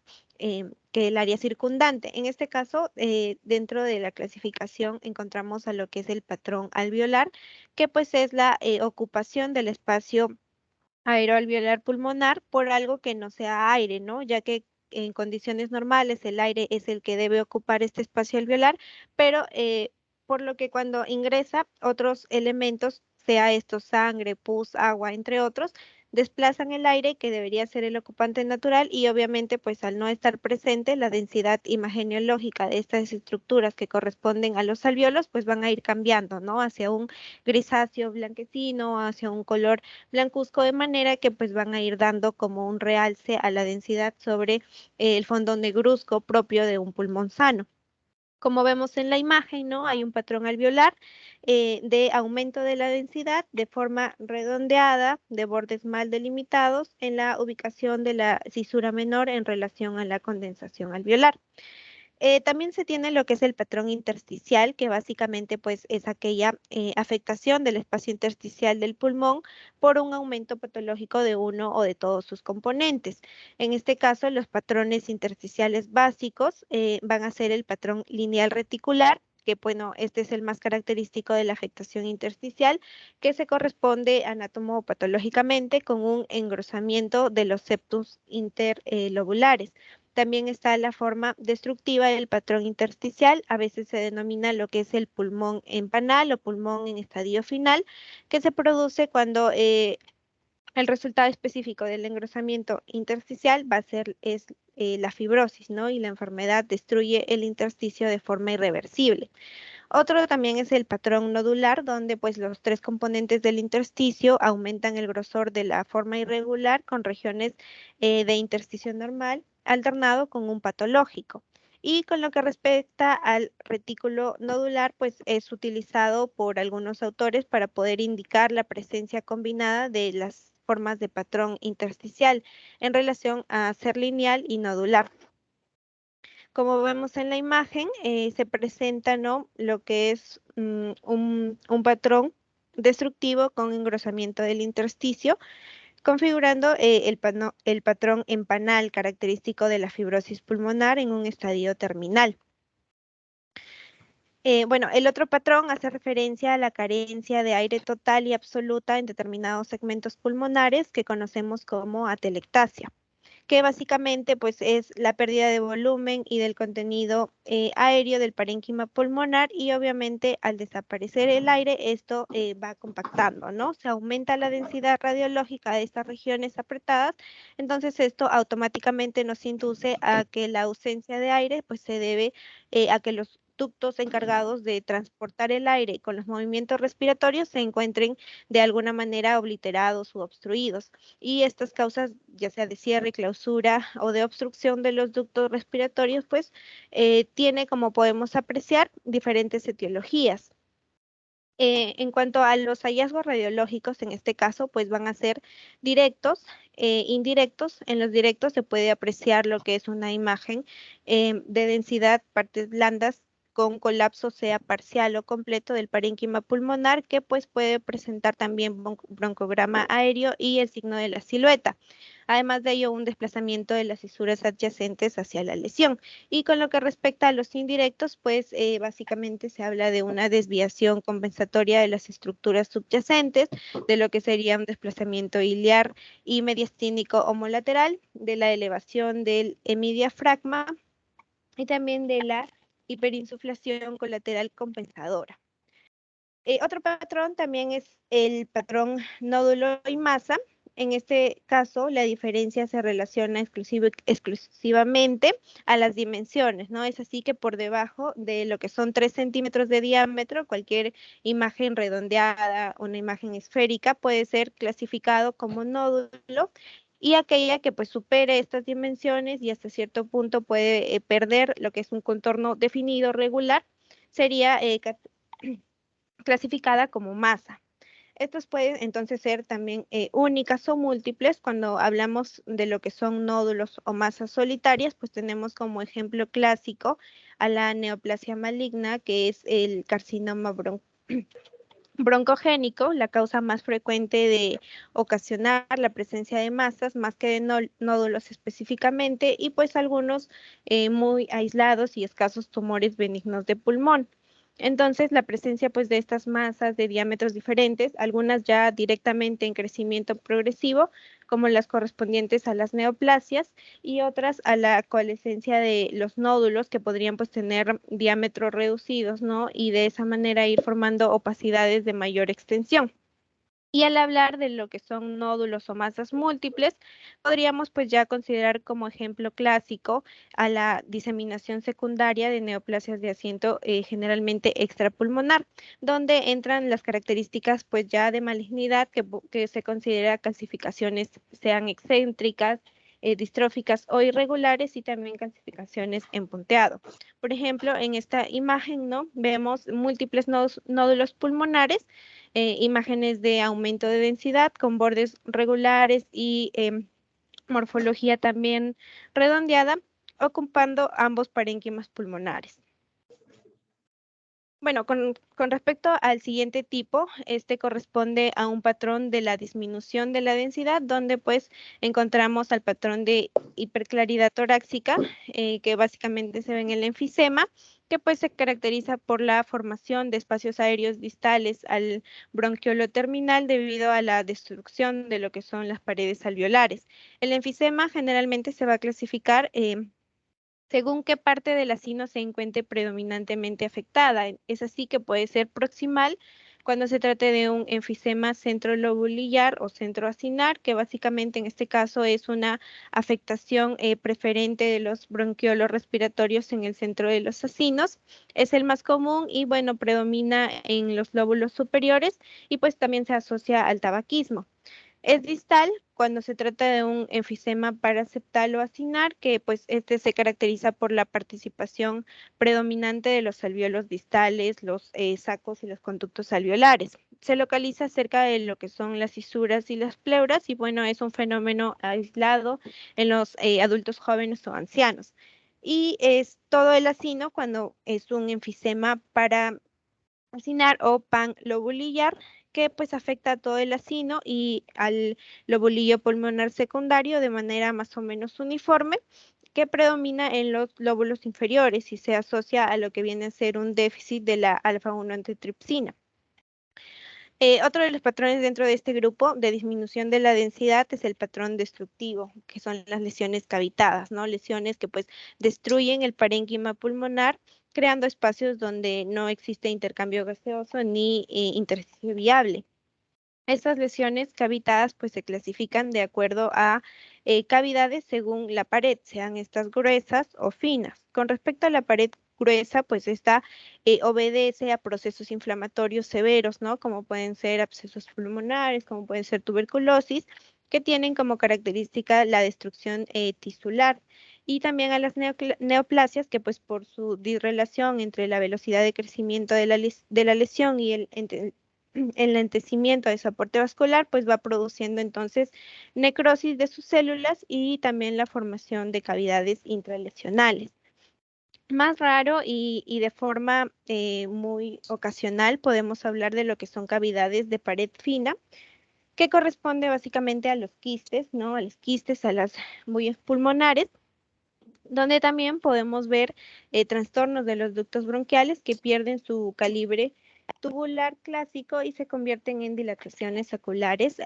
que el área circundante. En este caso, dentro de la clasificación encontramos a lo que es el patrón alveolar, que pues es la ocupación del espacio aeroalveolar pulmonar por algo que no sea aire, ¿no? Ya que en condiciones normales el aire es el que debe ocupar este espacio alveolar, pero por lo que cuando ingresa otros elementos, sea esto sangre, pus, agua, entre otros, desplazan el aire que debería ser el ocupante natural y obviamente pues al no estar presente la densidad imageneológica de estas estructuras que corresponden a los alveolos pues van a ir cambiando, ¿no? Hacia un grisáceo blanquecino, hacia un color blancuzco, de manera que pues van a ir dando como un realce a la densidad sobre el fondo negruzco propio de un pulmón sano. Como vemos en la imagen, ¿no? Hay un patrón alveolar de aumento de la densidad de forma redondeada, de bordes mal delimitados en la ubicación de la cisura menor en relación a la condensación alveolar. También se tiene lo que es el patrón intersticial, que básicamente pues es aquella afectación del espacio intersticial del pulmón por un aumento patológico de uno o de todos sus componentes. En este caso, los patrones intersticiales básicos van a ser el patrón lineal reticular, que bueno, este es el más característico de la afectación intersticial, que se corresponde anatomopatológicamente con un engrosamiento de los septos interlobulares. También está la forma destructiva del patrón intersticial, a veces se denomina lo que es el pulmón empanal o pulmón en estadio final, que se produce cuando el resultado específico del engrosamiento intersticial va a ser la fibrosis, ¿no? Y la enfermedad destruye el intersticio de forma irreversible. Otro también es el patrón nodular, donde pues los 3 componentes del intersticio aumentan el grosor de la forma irregular con regiones de intersticio normal, alternado con un patológico. Y con lo que respecta al retículo nodular, pues es utilizado por algunos autores para poder indicar la presencia combinada de las formas de patrón intersticial en relación a ser lineal y nodular. Como vemos en la imagen, se presenta, ¿no?, lo que es un patrón destructivo con engrosamiento del intersticio, configurando el patrón empanal característico de la fibrosis pulmonar en un estadio terminal. Bueno, el otro patrón hace referencia a la carencia de aire total y absoluta en determinados segmentos pulmonares que conocemos como atelectasia, que básicamente pues es la pérdida de volumen y del contenido aéreo del parénquima pulmonar y obviamente al desaparecer el aire esto va compactando, ¿no? Se aumenta la densidad radiológica de estas regiones apretadas, entonces esto automáticamente nos induce a que la ausencia de aire pues se debe a que los ductos encargados de transportar el aire con los movimientos respiratorios se encuentren de alguna manera obliterados u obstruidos y estas causas, ya sea de cierre, clausura o de obstrucción de los ductos respiratorios, pues tiene, como podemos apreciar, diferentes etiologías. En cuanto a los hallazgos radiológicos, en este caso, pues van a ser directos, indirectos. En los directos se puede apreciar lo que es una imagen de densidad, partes blandas, con colapso sea parcial o completo del parénquima pulmonar, que pues puede presentar también broncograma aéreo y el signo de la silueta. Además de ello, un desplazamiento de las fisuras adyacentes hacia la lesión. Y con lo que respecta a los indirectos, pues básicamente se habla de una desviación compensatoria de las estructuras subyacentes, de lo que sería un desplazamiento iliar y mediastínico homolateral, de la elevación del hemidiafragma y también de la hiperinsuflación colateral compensadora. Otro patrón también es el patrón nódulo y masa. En este caso, la diferencia se relaciona exclusivamente a las dimensiones, ¿no? Es así que por debajo de lo que son 3 centímetros de diámetro, cualquier imagen redondeada, una imagen esférica, puede ser clasificado como nódulo, y aquella que pues supere estas dimensiones y hasta cierto punto puede perder lo que es un contorno definido regular, sería clasificada como masa. Estos pueden entonces ser también únicas o múltiples. Cuando hablamos de lo que son nódulos o masas solitarias, pues tenemos como ejemplo clásico a la neoplasia maligna, que es el carcinoma broncogénico, la causa más frecuente de ocasionar la presencia de masas, más que de nódulos específicamente, y pues algunos muy aislados y escasos tumores benignos de pulmón. Entonces, la presencia pues de estas masas de diámetros diferentes, algunas ya directamente en crecimiento progresivo, como las correspondientes a las neoplasias, y otras a la coalescencia de los nódulos que podrían pues tener diámetros reducidos, ¿no? Y de esa manera ir formando opacidades de mayor extensión. Y al hablar de lo que son nódulos o masas múltiples, podríamos pues ya considerar como ejemplo clásico a la diseminación secundaria de neoplasias de asiento generalmente extrapulmonar, donde entran las características pues ya de malignidad que se considera calcificaciones sean excéntricas, distróficas o irregulares, y también calcificaciones en punteado. Por ejemplo, en esta imagen, ¿no? Vemos múltiples nódulos pulmonares, imágenes de aumento de densidad con bordes regulares y morfología también redondeada, ocupando ambos parénquimas pulmonares. Bueno, con respecto al siguiente tipo, este corresponde a un patrón de la disminución de la densidad, donde pues encontramos al patrón de hiperclaridad torácica, que básicamente se ve en el enfisema, que pues se caracteriza por la formación de espacios aéreos distales al bronquiolo terminal debido a la destrucción de lo que son las paredes alveolares. El enfisema generalmente se va a clasificar según qué parte de la sino se encuentre predominantemente afectada. Es así que puede ser proximal cuando se trate de un enfisema centrolobulillar o centroacinar, que básicamente en este caso es una afectación preferente de los bronquiolos respiratorios en el centro de los acinos. Es el más común y bueno, predomina en los lóbulos superiores y pues también se asocia al tabaquismo. Es distal cuando se trata de un enfisema paraseptal o acinar, que pues este se caracteriza por la participación predominante de los alvéolos distales, los sacos y los conductos alveolares. Se localiza cerca de lo que son las fisuras y las pleuras y bueno, es un fenómeno aislado en los adultos jóvenes o ancianos. Y es todo el acino cuando es un enfisema para acinar o panlobulillar, que pues afecta a todo el acino y al lobulillo pulmonar secundario de manera más o menos uniforme, que predomina en los lóbulos inferiores y se asocia a lo que viene a ser un déficit de la alfa-1 antitripsina. Otro de los patrones dentro de este grupo de disminución de la densidad es el patrón destructivo, que son las lesiones cavitadas, ¿no? Lesiones que pues destruyen el parénquima pulmonar, creando espacios donde no existe intercambio gaseoso ni intersticio viable. Estas lesiones cavitadas pues se clasifican de acuerdo a cavidades según la pared, sean estas gruesas o finas. Con respecto a la pared gruesa, pues esta obedece a procesos inflamatorios severos, ¿no? Como pueden ser abscesos pulmonares, como pueden ser tuberculosis, que tienen como característica la destrucción tisular. Y también a las neoplasias, que pues por su disrelación entre la velocidad de crecimiento de la lesión y el enlentecimiento de su aporte vascular, pues va produciendo entonces necrosis de sus células y también la formación de cavidades intralesionales. Más raro y de forma muy ocasional podemos hablar de lo que son cavidades de pared fina, que corresponde básicamente a los quistes, ¿no? A los quistes, a las bullas pulmonares, donde también podemos ver trastornos de los ductos bronquiales que pierden su calibre tubular clásico y se convierten en dilataciones oculares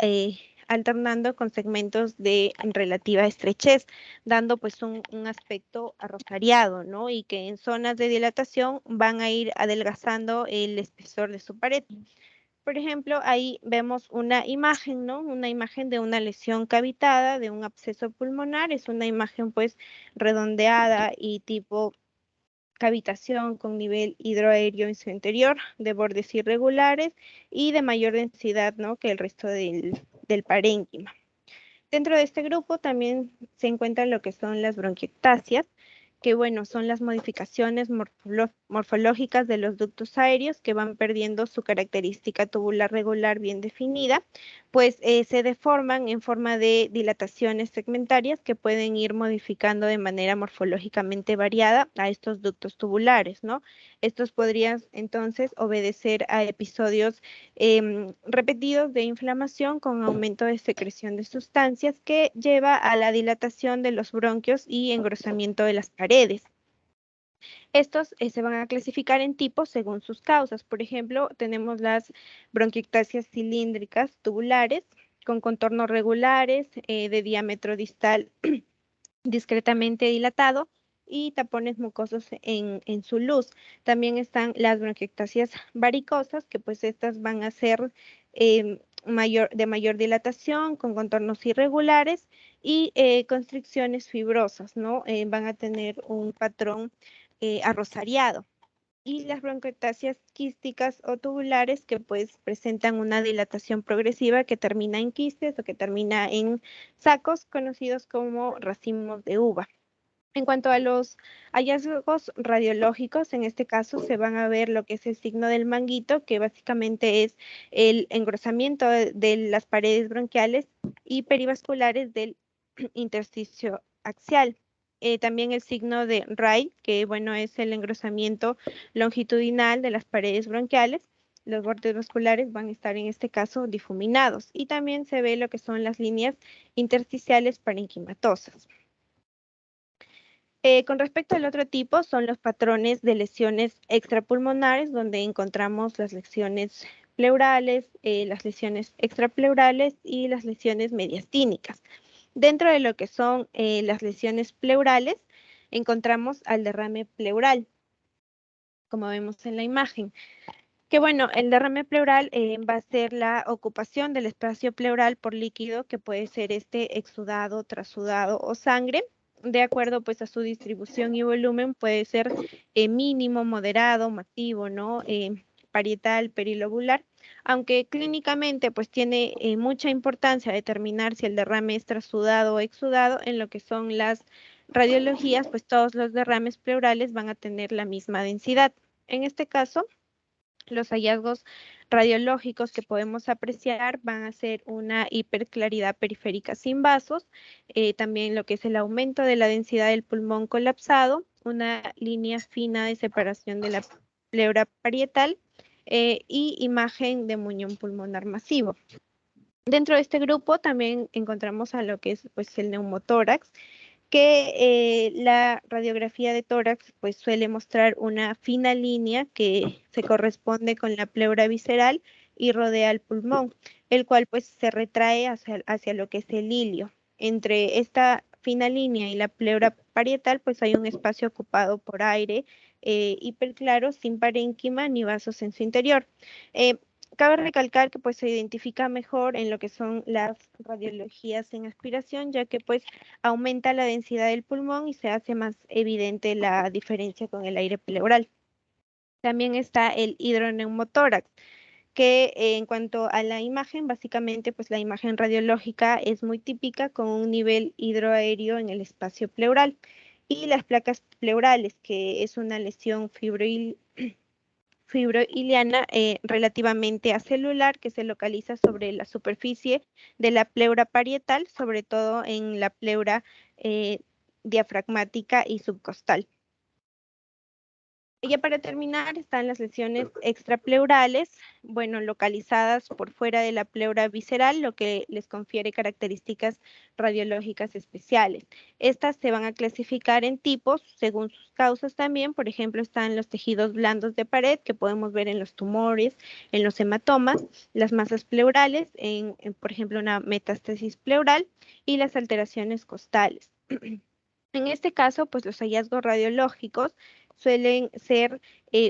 alternando con segmentos de relativa estrechez, dando pues un aspecto arrosariado, ¿no? Y que en zonas de dilatación van a ir adelgazando el espesor de su pared. Por ejemplo, ahí vemos una imagen, ¿no? Una imagen de una lesión cavitada, de un absceso pulmonar. Es una imagen pues redondeada y tipo cavitación con nivel hidroaéreo en su interior, de bordes irregulares y de mayor densidad, ¿no? Que el resto del parénquima. Dentro de este grupo también se encuentran lo que son las bronquiectasias, que bueno, son las modificaciones morfológicas de los ductos aéreos que van perdiendo su característica tubular regular bien definida, pues se deforman en forma de dilataciones segmentarias que pueden ir modificando de manera morfológicamente variada a estos ductos tubulares, ¿no? Estos podrían entonces obedecer a episodios repetidos de inflamación con aumento de secreción de sustancias que lleva a la dilatación de los bronquios y engrosamiento de las paredes. Estos se van a clasificar en tipos según sus causas. Por ejemplo, tenemos las bronquiectasias cilíndricas tubulares con contornos regulares de diámetro distal discretamente dilatado y tapones mucosos en su luz. También están las bronquiectasias varicosas, que pues estas van a ser de mayor dilatación, con contornos irregulares y constricciones fibrosas, ¿no? Van a tener un patrón arrosariado. Y las bronquiectasias quísticas o tubulares que pues presentan una dilatación progresiva que termina en quistes o que termina en sacos conocidos como racimos de uva. En cuanto a los hallazgos radiológicos, en este caso se van a ver lo que es el signo del manguito, que básicamente es el engrosamiento de las paredes bronquiales y perivasculares del intersticio axial. También el signo de Wright, que bueno, es el engrosamiento longitudinal de las paredes bronquiales. Los bordes vasculares van a estar en este caso difuminados. Y también se ve lo que son las líneas intersticiales parenquimatosas. Con respecto al otro tipo, son los patrones de lesiones extrapulmonares, donde encontramos las lesiones pleurales, las lesiones extrapleurales y las lesiones mediastínicas. Dentro de lo que son las lesiones pleurales, encontramos al derrame pleural, como vemos en la imagen. Que bueno, el derrame pleural va a ser la ocupación del espacio pleural por líquido, que puede ser este exudado, trasudado o sangre. De acuerdo pues a su distribución y volumen, puede ser mínimo, moderado, masivo, ¿no? Parietal, perilobular, aunque clínicamente pues tiene mucha importancia determinar si el derrame es trasudado o exudado. En lo que son las radiologías, pues todos los derrames pleurales van a tener la misma densidad. En este caso, los hallazgos radiológicos que podemos apreciar van a ser una hiperclaridad periférica sin vasos, también lo que es el aumento de la densidad del pulmón colapsado, una línea fina de separación de la pleura parietal y imagen de muñón pulmonar masivo. Dentro de este grupo también encontramos a lo que es pues, el neumotórax, que la radiografía de tórax pues suele mostrar una fina línea que se corresponde con la pleura visceral y rodea el pulmón, el cual pues se retrae hacia lo que es el ilio. Entre esta fina línea y la pleura parietal pues hay un espacio ocupado por aire hiperclaro, sin parénquima ni vasos en su interior. Cabe recalcar que pues se identifica mejor en lo que son las radiologías en aspiración, ya que pues aumenta la densidad del pulmón y se hace más evidente la diferencia con el aire pleural. También está el hidroneumotórax, que en cuanto a la imagen, básicamente pues la imagen radiológica es muy típica con un nivel hidroaéreo en el espacio pleural. Y las placas pleurales, que es una lesión fibroiliana relativamente acelular que se localiza sobre la superficie de la pleura parietal, sobre todo en la pleura diafragmática y subcostal. Ya para terminar, están las lesiones extrapleurales, bueno, localizadas por fuera de la pleura visceral, lo que les confiere características radiológicas especiales. Estas se van a clasificar en tipos según sus causas también. Por ejemplo, están los tejidos blandos de pared, que podemos ver en los tumores, en los hematomas, las masas pleurales, por ejemplo, una metástasis pleural, y las alteraciones costales. En este caso, pues los hallazgos radiológicos suelen ser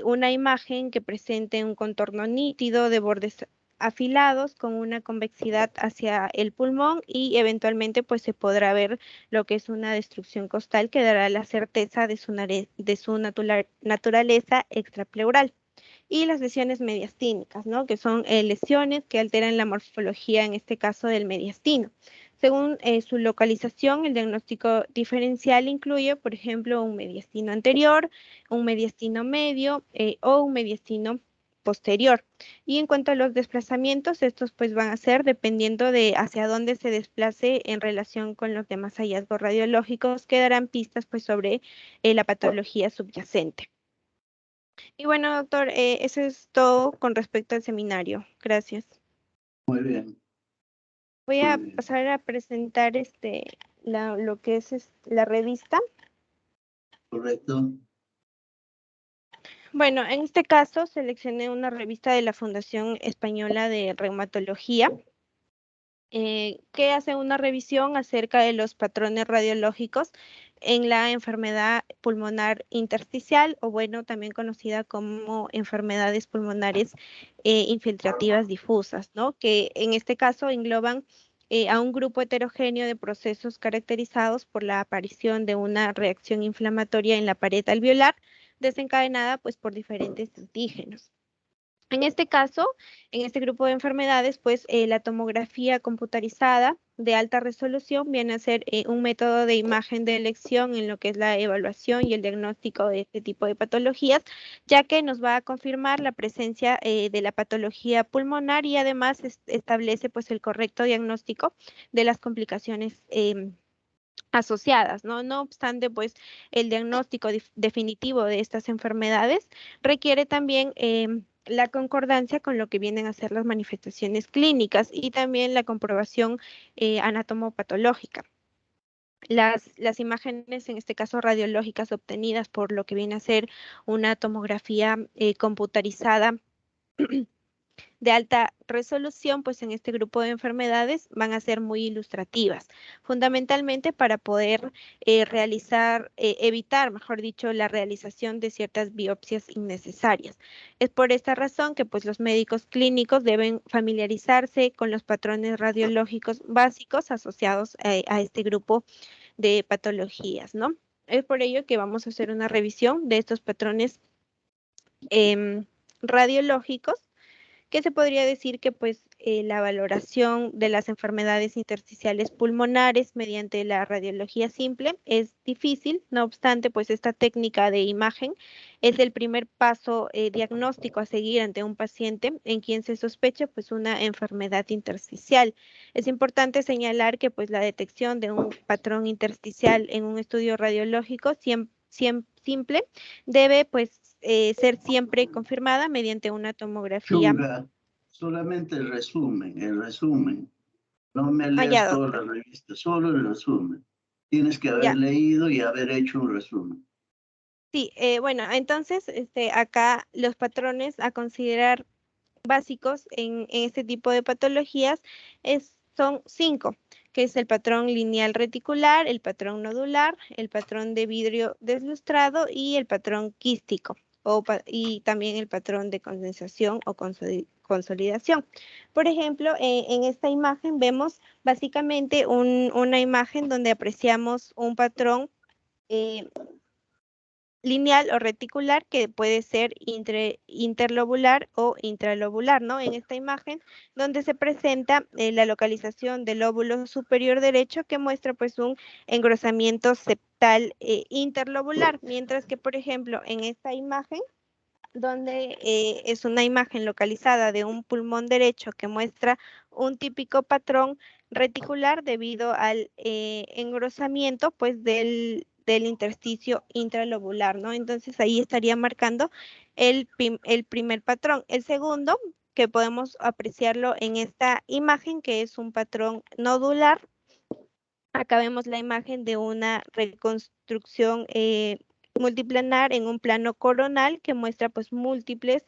una imagen que presente un contorno nítido de bordes afilados con una convexidad hacia el pulmón, y eventualmente pues se podrá ver lo que es una destrucción costal que dará la certeza de su naturaleza extrapleural. Y las lesiones mediastínicas, ¿no? Que son lesiones que alteran la morfología, en este caso del mediastino. Según su localización, el diagnóstico diferencial incluye, por ejemplo, un mediastino anterior, un mediastino medio o un mediastino posterior. Y en cuanto a los desplazamientos, estos pues van a ser dependiendo de hacia dónde se desplace en relación con los demás hallazgos radiológicos, que darán pistas pues sobre la patología subyacente. Y bueno, doctor, eso es todo con respecto al seminario. Gracias. Muy bien, Voy muy a bien. pasar a presentar lo que es la revista. ¿Correcto? Bueno, en este caso seleccioné una revista de la Fundación Española de Reumatología, que hace una revisión acerca de los patrones radiológicos en la enfermedad pulmonar intersticial, o bueno, también conocida como enfermedades pulmonares infiltrativas difusas, ¿no? Que en este caso engloban a un grupo heterogéneo de procesos caracterizados por la aparición de una reacción inflamatoria en la pared alveolar, desencadenada pues por diferentes antígenos. En este caso, en este grupo de enfermedades, pues la tomografía computarizada de alta resolución viene a ser un método de imagen de elección en lo que es la evaluación y el diagnóstico de este tipo de patologías, ya que nos va a confirmar la presencia de la patología pulmonar, y además establece pues el correcto diagnóstico de las complicaciones asociadas, ¿no? No obstante, pues el diagnóstico definitivo de estas enfermedades requiere también la concordancia con lo que vienen a ser las manifestaciones clínicas y también la comprobación anatomopatológica. Las imágenes, en este caso radiológicas, obtenidas por lo que viene a ser una tomografía computarizada de alta resolución, pues en este grupo de enfermedades van a ser muy ilustrativas, fundamentalmente para poder evitar, mejor dicho, la realización de ciertas biopsias innecesarias. Es por esta razón que pues los médicos clínicos deben familiarizarse con los patrones radiológicos básicos asociados a este grupo de patologías, ¿no? Es por ello que vamos a hacer una revisión de estos patrones radiológicos, que se podría decir que pues la valoración de las enfermedades intersticiales pulmonares mediante la radiología simple es difícil. No obstante, pues esta técnica de imagen es el primer paso diagnóstico a seguir ante un paciente en quien se sospecha pues una enfermedad intersticial. Es importante señalar que pues la detección de un patrón intersticial en un estudio radiológico simple debe pues ser siempre confirmada mediante una tomografía. Chunga, solamente el resumen, el resumen. No me leas Ya, toda doctor. la revista, solo el resumen. Tienes que haber Ya. leído y haber hecho un resumen. Sí, bueno, entonces acá los patrones a considerar básicos en este tipo de patologías son 5, que es el patrón lineal reticular, el patrón nodular, el patrón de vidrio deslustrado y el patrón quístico, y también el patrón de condensación o consolidación. Por ejemplo, en esta imagen vemos básicamente una imagen donde apreciamos un patrón eh, lineal o reticular, que puede ser interlobular o intralobular, ¿no? En esta imagen, donde se presenta la localización del lóbulo superior derecho, que muestra pues un engrosamiento septal interlobular, mientras que, por ejemplo, en esta imagen, donde es una imagen localizada de un pulmón derecho que muestra un típico patrón reticular debido al engrosamiento pues del intersticio intralobular, ¿no? Entonces ahí estaría marcando el primer patrón. El segundo, que podemos apreciarlo en esta imagen, que es un patrón nodular. Acá vemos la imagen de una reconstrucción multiplanar en un plano coronal que muestra pues múltiples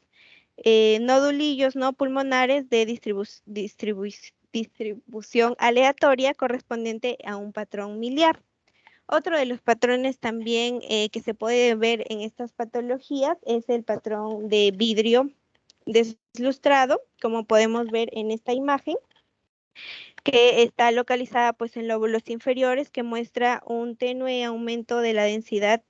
nodulillos no pulmonares de distribución aleatoria correspondiente a un patrón miliar. Otro de los patrones también que se puede ver en estas patologías es el patrón de vidrio deslustrado, como podemos ver en esta imagen, que está localizada pues en lóbulos inferiores, que muestra un tenue aumento de la densidad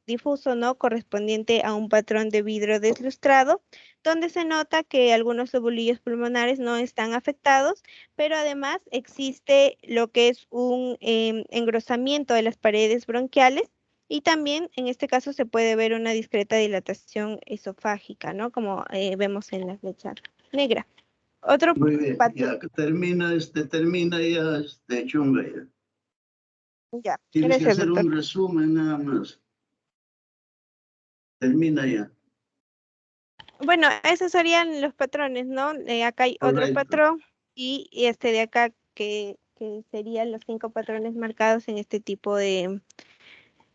difuso, ¿no? Correspondiente a un patrón de vidrio deslustrado, donde se nota que algunos lobulillos pulmonares no están afectados, pero además existe lo que es un engrosamiento de las paredes bronquiales, y también en este caso se puede ver una discreta dilatación esofágica, ¿no? Como vemos en la flecha negra. Otro Muy bien, patrón. ya termina ya chunga ya. Ya, Tienes que gracias, hacer doctor. un resumen nada más. Termina ya. Bueno, esos serían los patrones, ¿no? Acá hay otro Correcto. patrón y este de acá que serían los 5 patrones marcados en este tipo de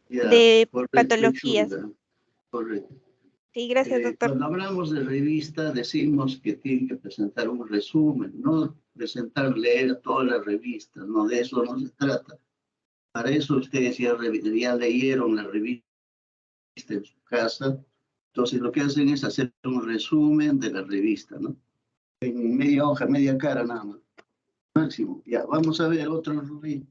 Ya, correcto, patologías. chunga. Correcto. Sí, gracias, doctor. Cuando hablamos de revista, decimos que tiene que presentar un resumen, no leer toda la revista, no, de eso no se trata. Para eso ustedes ya leyeron la revista en su casa, entonces lo que hacen es hacer un resumen de la revista, ¿no? En media hoja, media cara nada más, máximo. Ya, vamos a ver otro, Rubí.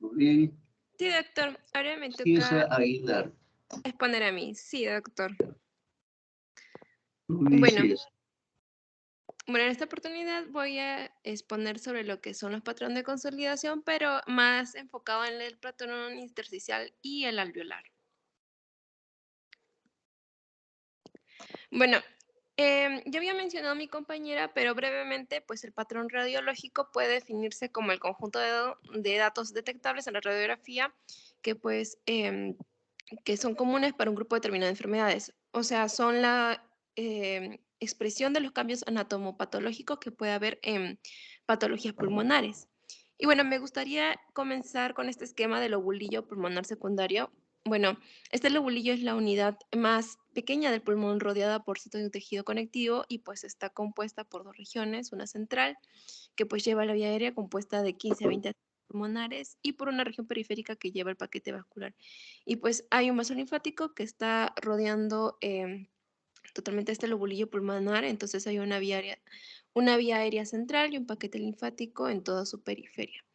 Rubí Sí, doctor. Ahora me Ciesa toca Aguilar. exponer a mí. Sí, doctor. Rubí Bueno, Ciesa. Bueno, en esta oportunidad voy a exponer sobre lo que son los patrones de consolidación, pero más enfocado en el patrón intersticial y el alveolar. Bueno, ya había mencionado a mi compañera, pero brevemente, pues el patrón radiológico puede definirse como el conjunto de datos detectables en la radiografía que pues que son comunes para un grupo determinado de enfermedades. O sea, son la expresión de los cambios anatomopatológicos que puede haber en patologías pulmonares. Y bueno, me gustaría comenzar con este esquema del lobulillo pulmonar secundario. Bueno, este lobulillo es la unidad más pequeña del pulmón, rodeada por cito de un tejido conectivo, y pues está compuesta por 2 regiones, una central que pues lleva la vía aérea compuesta de 15 a 20 pulmonares, y por una región periférica que lleva el paquete vascular. Y pues hay un vaso linfático que está rodeando totalmente este lobulillo pulmonar, entonces hay una vía aérea central y un paquete linfático en toda su periferia.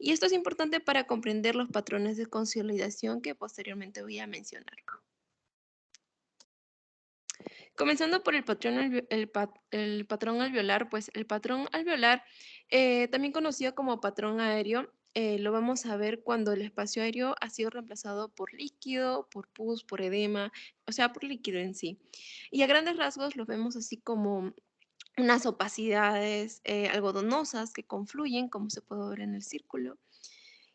Y esto es importante para comprender los patrones de consolidación que posteriormente voy a mencionar. Comenzando por el patrón alveolar, pues el patrón alveolar, también conocido como patrón aéreo, lo vamos a ver cuando el espacio aéreo ha sido reemplazado por líquido, por pus, por edema, o sea, por líquido en sí. Y a grandes rasgos lo vemos así como unas opacidades algodonosas que confluyen, como se puede ver en el círculo.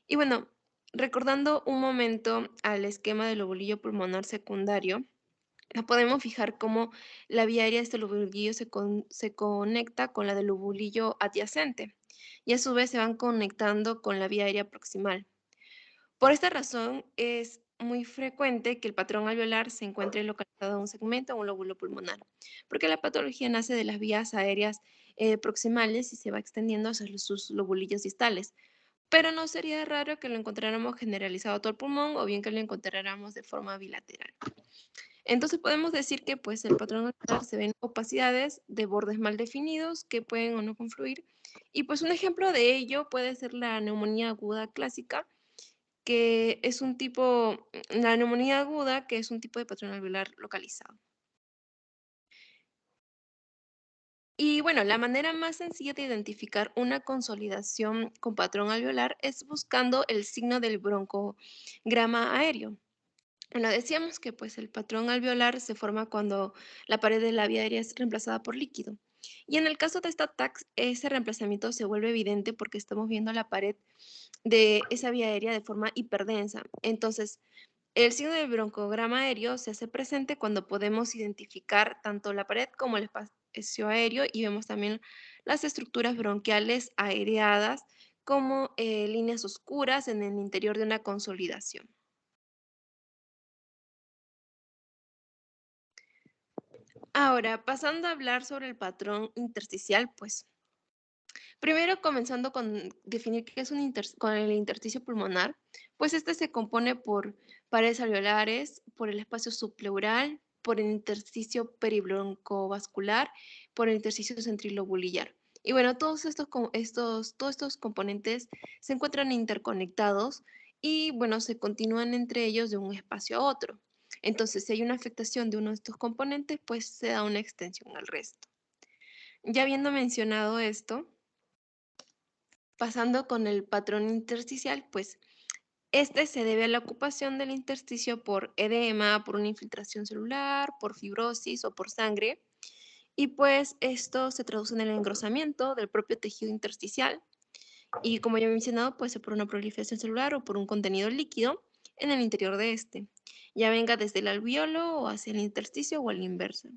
Y bueno, recordando un momento al esquema del lobulillo pulmonar secundario, nos podemos fijar cómo la vía aérea de este lobulillo se conecta con la del lobulillo adyacente y a su vez se van conectando con la vía aérea proximal. Por esta razón es muy frecuente que el patrón alveolar se encuentre localizado en un segmento o un lóbulo pulmonar, porque la patología nace de las vías aéreas proximales y se va extendiendo hacia sus lobulillos distales. Pero no sería raro que lo encontráramos generalizado a todo el pulmón o bien que lo encontráramos de forma bilateral. Entonces podemos decir que pues el patrón alveolar se ven opacidades de bordes mal definidos que pueden o no confluir. Y pues un ejemplo de ello puede ser la neumonía aguda clásica, que es la neumonía aguda, que es un tipo de patrón alveolar localizado. Y bueno, la manera más sencilla de identificar una consolidación con patrón alveolar es buscando el signo del broncograma aéreo. Bueno, decíamos que pues el patrón alveolar se forma cuando la pared de la vía aérea es reemplazada por líquido. Y en el caso de esta TAC, ese reemplazamiento se vuelve evidente porque estamos viendo la pared de esa vía aérea de forma hiperdensa. Entonces, el signo del broncograma aéreo se hace presente cuando podemos identificar tanto la pared como el espacio aéreo y vemos también las estructuras bronquiales aireadas como líneas oscuras en el interior de una consolidación. Ahora, pasando a hablar sobre el patrón intersticial, pues primero comenzando con definir qué es con el intersticio pulmonar, pues este se compone por paredes alveolares, por el espacio subpleural, por el intersticio peribroncovascular, por el intersticio centrilobulillar. Y bueno, todos estos componentes se encuentran interconectados y bueno, se continúan entre ellos de un espacio a otro. Entonces, si hay una afectación de uno de estos componentes, pues se da una extensión al resto. Ya habiendo mencionado esto, pasando con el patrón intersticial, pues este se debe a la ocupación del intersticio por edema, por una infiltración celular, por fibrosis o por sangre. Y pues esto se traduce en el engrosamiento del propio tejido intersticial. Y como ya he mencionado, puede ser por una proliferación celular o por un contenido líquido en el interior de este, ya venga desde el alveolo o hacia el intersticio o al inverso.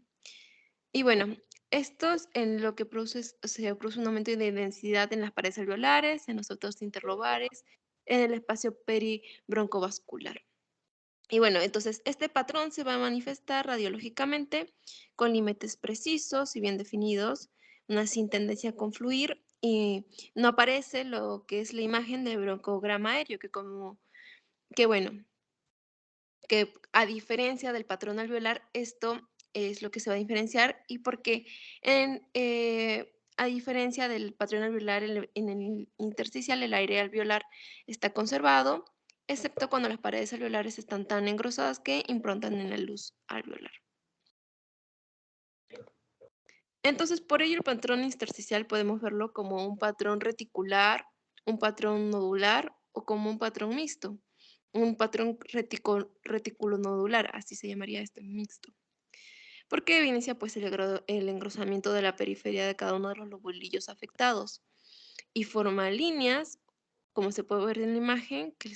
Y bueno, esto es en lo que se produce un aumento de densidad en las paredes alveolares, en los otros interlobares, en el espacio peribroncovascular. Y bueno, entonces este patrón se va a manifestar radiológicamente con límites precisos y bien definidos, una sin tendencia a confluir y no aparece lo que es la imagen del broncograma aéreo, que bueno, que a diferencia del patrón alveolar, esto es lo que se va a diferenciar y porque a diferencia del patrón alveolar en el intersticial, el aire alveolar está conservado, excepto cuando las paredes alveolares están tan engrosadas que improntan en la luz alveolar. Entonces, por ello el patrón intersticial podemos verlo como un patrón reticular, un patrón nodular o como un patrón mixto. Un patrón reticulonodular, así se llamaría este mixto. Porque evidencia pues el engrosamiento de la periferia de cada uno de los lobulillos afectados y forma líneas, como se puede ver en la imagen, que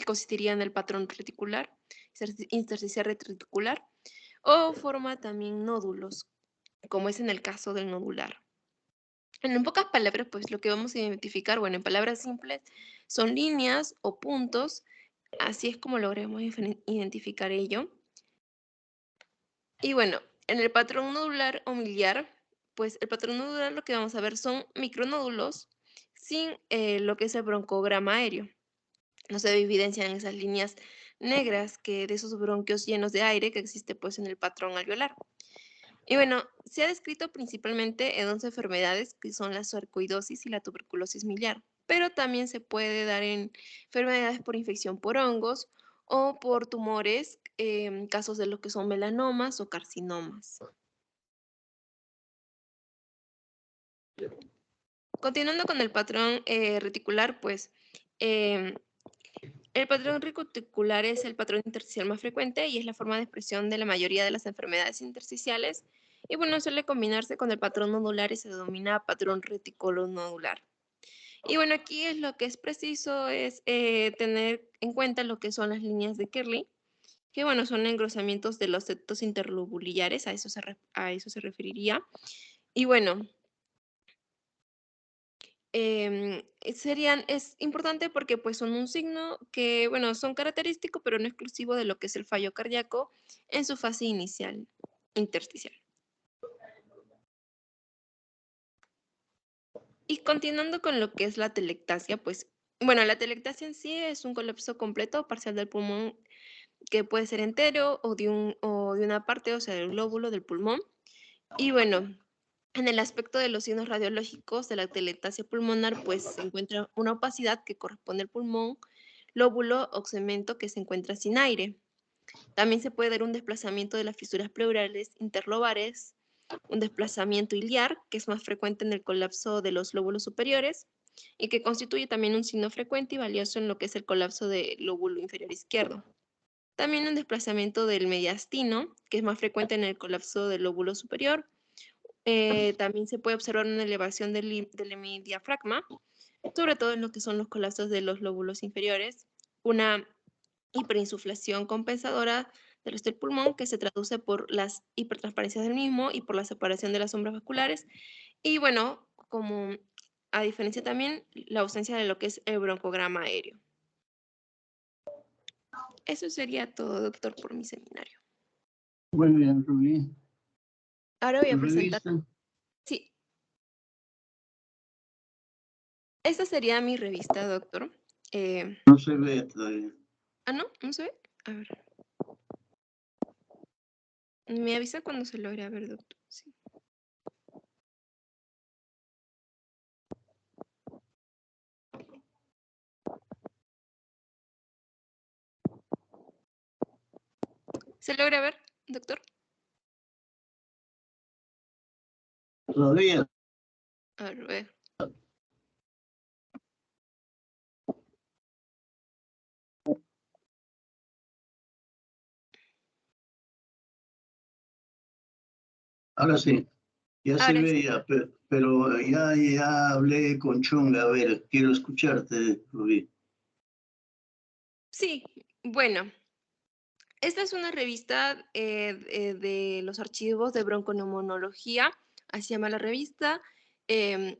consistiría en el patrón reticular, intersticial reticular, o forma también nódulos, como es en el caso del nodular. En pocas palabras, pues lo que vamos a identificar, bueno, en palabras simples, son líneas o puntos, así es como logramos identificar ello. Y bueno, en el patrón nodular o miliar, pues el patrón nodular lo que vamos a ver son micronódulos sin lo que es el broncograma aéreo. No se evidencian esas líneas negras que de esos bronquios llenos de aire que existe pues en el patrón alveolar. Y bueno, se ha descrito principalmente en 11 enfermedades que son la sarcoidosis y la tuberculosis miliar, pero también se puede dar en enfermedades por infección por hongos o por tumores, casos de lo que son melanomas o carcinomas. Continuando con el patrón reticular, pues el patrón reticular es el patrón intersticial más frecuente y es la forma de expresión de la mayoría de las enfermedades intersticiales. Y bueno, suele combinarse con el patrón nodular y se denomina patrón reticulonodular. Y bueno, aquí es lo que es preciso es tener en cuenta lo que son las líneas de Kerley, que bueno, son engrosamientos de los septos interlobulillares, a eso se referiría. Y bueno, es importante porque pues son un signo que, bueno, son característicos, pero no exclusivo de lo que es el fallo cardíaco en su fase inicial, intersticial. Y continuando con lo que es la telectasia, pues, bueno, la telectasia en sí es un colapso completo o parcial del pulmón que puede ser entero o de una parte, o sea, del glóbulo del pulmón. Y bueno, en el aspecto de los signos radiológicos de la telectasia pulmonar, pues se encuentra una opacidad que corresponde al pulmón, lóbulo o cemento que se encuentra sin aire. También se puede dar un desplazamiento de las fisuras pleurales interlobares, un desplazamiento iliar, que es más frecuente en el colapso de los lóbulos superiores y que constituye también un signo frecuente y valioso en lo que es el colapso del lóbulo inferior izquierdo. También un desplazamiento del mediastino, que es más frecuente en el colapso del lóbulo superior. También se puede observar una elevación del hemidiafragma, sobre todo en lo que son los colapsos de los lóbulos inferiores. Una hiperinsuflación compensadora del resto del pulmón, que se traduce por las hipertransparencias del mismo y por la separación de las sombras vasculares. Y bueno, como a diferencia también la ausencia de lo que es el broncograma aéreo. Eso sería todo, doctor, por mi seminario. Muy bien, Rubí. Ahora voy a ¿Tu presentar. revista? Sí. Esta sería mi revista, doctor. No se ve todavía. ¿No? ¿No se ve? A ver. Me avisa cuando se logre ver, doctor. Sí. ¿Se logra ver, doctor? Todavía. A ver. Ahora sí. Ya se Ahora sí. ve ya, pero ya hablé con Chunga. A ver, quiero escucharte, Rubí. Sí, bueno. Esta es una revista de los archivos de bronconeumonología, así se llama la revista, del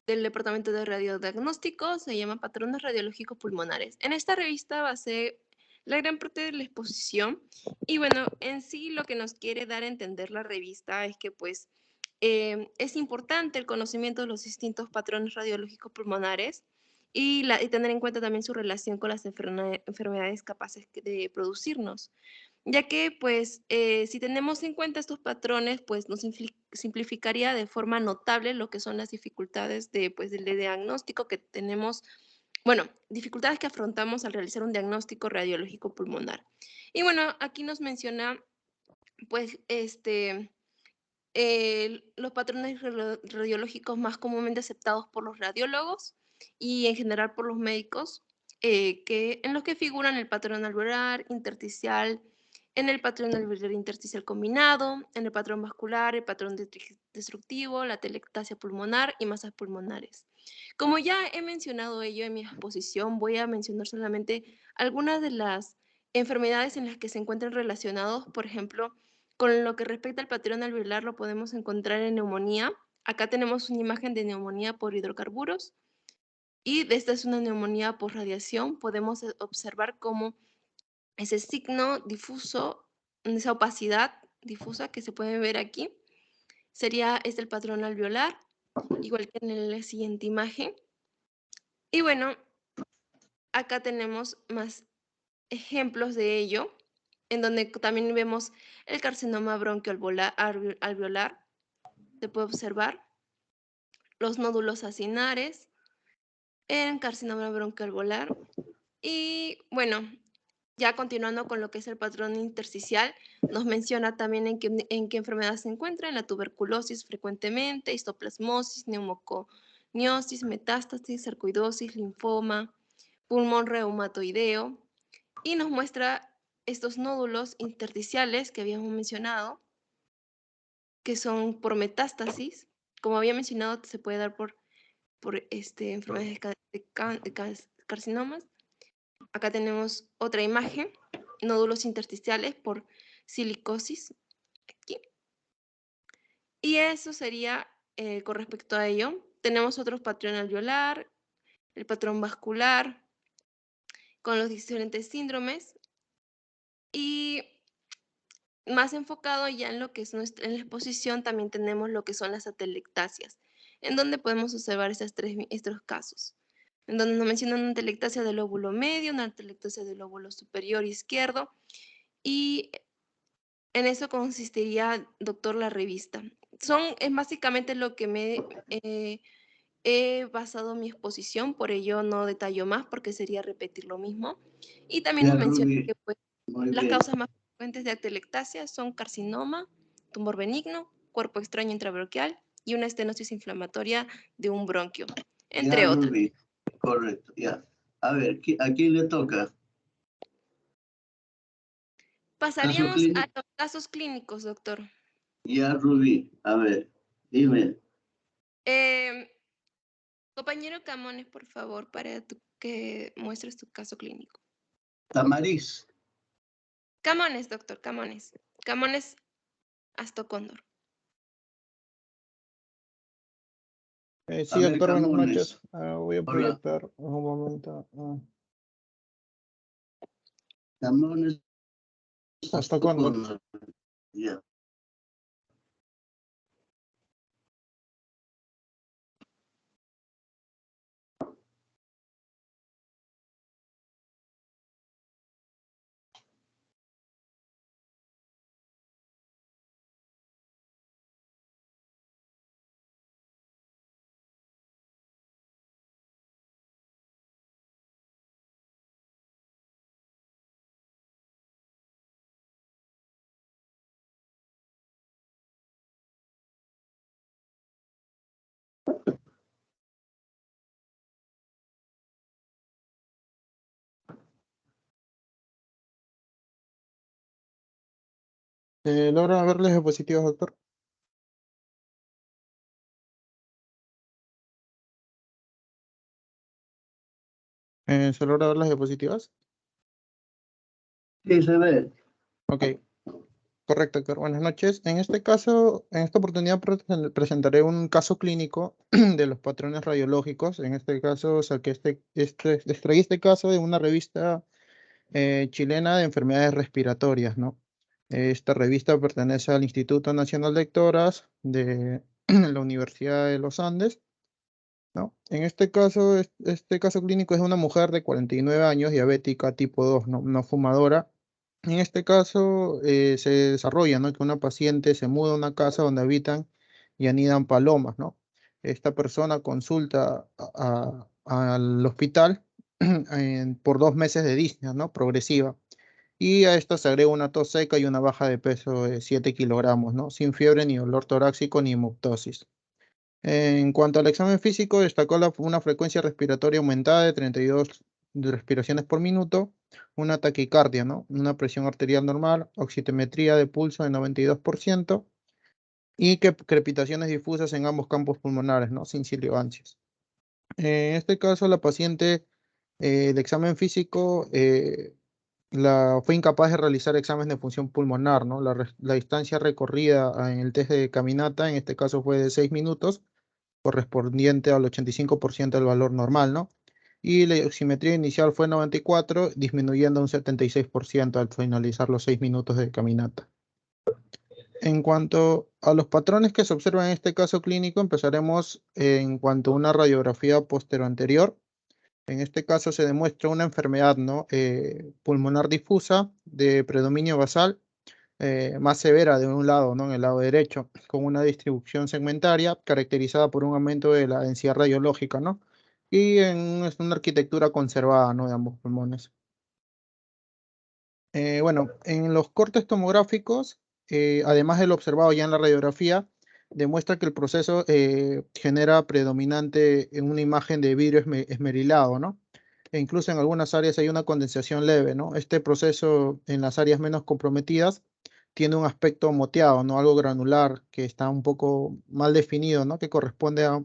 Departamento de Radiodiagnóstico, se llama Patrones Radiológicos Pulmonares. En esta revista basé la gran parte de la exposición y bueno, en sí lo que nos quiere dar a entender la revista es que pues es importante el conocimiento de los distintos patrones radiológicos pulmonares y tener en cuenta también su relación con las enfermedades capaces de producirnos, ya que pues si tenemos en cuenta estos patrones, pues nos simplificaría de forma notable lo que son las dificultades pues, del diagnóstico que tenemos, bueno, dificultades que afrontamos al realizar un diagnóstico radiológico pulmonar. Y bueno, aquí nos menciona pues los patrones radiológicos más comúnmente aceptados por los radiólogos y en general por los médicos, en los que figuran el patrón alveolar, intersticial, en el patrón alveolar intersticial combinado, en el patrón vascular, el patrón destructivo, la telectasia pulmonar y masas pulmonares. Como ya he mencionado ello en mi exposición, voy a mencionar solamente algunas de las enfermedades en las que se encuentran relacionados, por ejemplo, con lo que respecta al patrón alveolar, lo podemos encontrar en neumonía. Acá tenemos una imagen de neumonía por hidrocarburos y esta es una neumonía por radiación. Podemos observar cómo ese signo difuso, esa opacidad difusa que se puede ver aquí, es el patrón alveolar, igual que en la siguiente imagen. Y bueno, acá tenemos más ejemplos de ello, en donde también vemos el carcinoma bronquioalveolar, se puede observar los nódulos acinares, el carcinoma bronquialveolar y bueno, ya continuando con lo que es el patrón intersticial, nos menciona también en qué enfermedad se encuentra, en la tuberculosis frecuentemente, histoplasmosis, neumoconiosis, metástasis, sarcoidosis, linfoma, pulmón reumatoideo y nos muestra estos nódulos intersticiales que habíamos mencionado, que son por metástasis. Como había mencionado, se puede dar por enfermedades de carcinomas. Acá tenemos otra imagen, nódulos intersticiales por silicosis, aquí. Y eso sería con respecto a ello. Tenemos otros patrón alveolar, el patrón vascular, con los diferentes síndromes. Y más enfocado ya en lo que es en la exposición, también tenemos lo que son las atelectasias, en donde podemos observar estos casos, en donde nos mencionan una atelectasia del lóbulo medio, una atelectasia del lóbulo superior izquierdo, y en eso consistiría, doctor, la revista. Es básicamente lo que he basado mi exposición, por ello no detallo más porque sería repetir lo mismo. Y también Ya, nos menciona Rubí. que pues, Muy las bien. causas más frecuentes de atelectasia son carcinoma, tumor benigno, cuerpo extraño intrabronquial y una estenosis inflamatoria de un bronquio, entre Ya, otras. Rubí. Correcto, ya. A ver, ¿a quién le toca? Pasaríamos a clínico. los casos clínicos, doctor. Ya, Rubí, a ver, dime. Compañero Camones, por favor, para que muestres tu caso clínico. Tamariz. Camones, doctor, Camones. Camones Astocóndor. Sí, ver, doctor, buenas Camones. noches. Voy a Hola. proyectar un momento. Camones. ¿Hasta cuándo? Ya. ¿Logra ver las diapositivas, doctor? ¿Se logra ver las diapositivas? Sí, se ve. Ok, correcto, doctor. Buenas noches. En este caso, en esta oportunidad presentaré un caso clínico de los patrones radiológicos. En este caso, saqué extraí este caso de una revista chilena de enfermedades respiratorias, ¿no? Esta revista pertenece al Instituto Nacional de Lectoras de la Universidad de los Andes, ¿no? En este caso, este caso clínico es de una mujer de 49 años, diabética tipo 2, no fumadora. En este caso se desarrolla, ¿no?, que una paciente se muda a una casa donde habitan y anidan palomas, ¿no? Esta persona consulta al hospital por 2 meses de disnea, ¿no?, progresiva. Y a esto se agrega una tos seca y una baja de peso de 7 kilogramos, ¿no?, sin fiebre, ni dolor torácico, ni hemoptosis. En cuanto al examen físico, destacó una frecuencia respiratoria aumentada de 32 respiraciones por minuto, una taquicardia, ¿no?, una presión arterial normal, oxitometría de pulso de 92% y crepitaciones difusas en ambos campos pulmonares, ¿no?, sin sibilancias. En este caso, la paciente de examen físico fue incapaz de realizar exámenes de función pulmonar, ¿no? La distancia recorrida en el test de caminata, en este caso fue de 6 minutos, correspondiente al 85% del valor normal, ¿no? Y la oximetría inicial fue 94, disminuyendo un 76% al finalizar los 6 minutos de caminata. En cuanto a los patrones que se observan en este caso clínico, empezaremos en cuanto a una radiografía posterior. En este caso se demuestra una enfermedad, ¿no?, pulmonar difusa de predominio basal, más severa de un lado, ¿no?, en el lado derecho, con una distribución segmentaria caracterizada por un aumento de la densidad radiológica, ¿no? Y es una arquitectura conservada, ¿no?, de ambos pulmones. Bueno, en los cortes tomográficos, además de lo observado ya en la radiografía, demuestra que el proceso genera predominante en una imagen de vidrio esmerilado, ¿no? E incluso en algunas áreas hay una condensación leve, ¿no? Este proceso en las áreas menos comprometidas tiene un aspecto moteado, ¿no?, algo granular, que está un poco mal definido, ¿no?, que corresponde a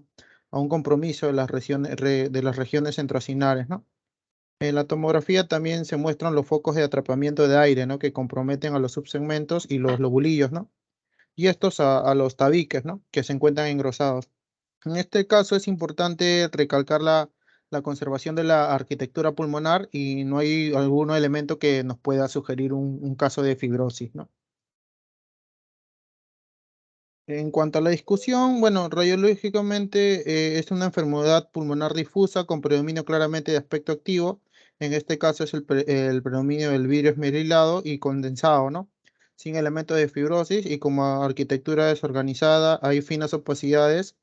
un compromiso de de las regiones centroacinares, ¿no? En la tomografía también se muestran los focos de atrapamiento de aire, ¿no?, que comprometen a los subsegmentos y los lobulillos, ¿no? Y estos a los tabiques, ¿no?, que se encuentran engrosados. En este caso es importante recalcar la conservación de la arquitectura pulmonar y no hay algún elemento que nos pueda sugerir un caso de fibrosis, ¿no? En cuanto a la discusión, bueno, radiológicamente es una enfermedad pulmonar difusa con predominio claramente de aspecto activo. En este caso es el predominio del vidrio esmerilado y condensado, ¿no? Sin elementos de fibrosis, y como arquitectura desorganizada hay finas opacidades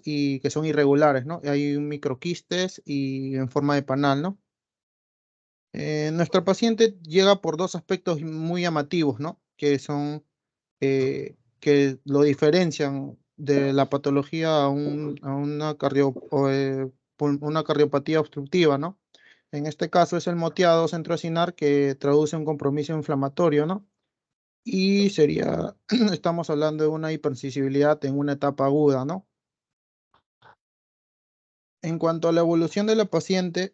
y que son irregulares, ¿no? Hay microquistes y en forma de panal, ¿no? Nuestra paciente llega por dos aspectos muy llamativos, ¿no?, que son que lo diferencian de la patología a una cardiopatía obstructiva, ¿no? En este caso es el moteado centroacinar que traduce un compromiso inflamatorio, ¿no? Y sería, estamos hablando de una hipersensibilidad en una etapa aguda, ¿no? En cuanto a la evolución de la paciente,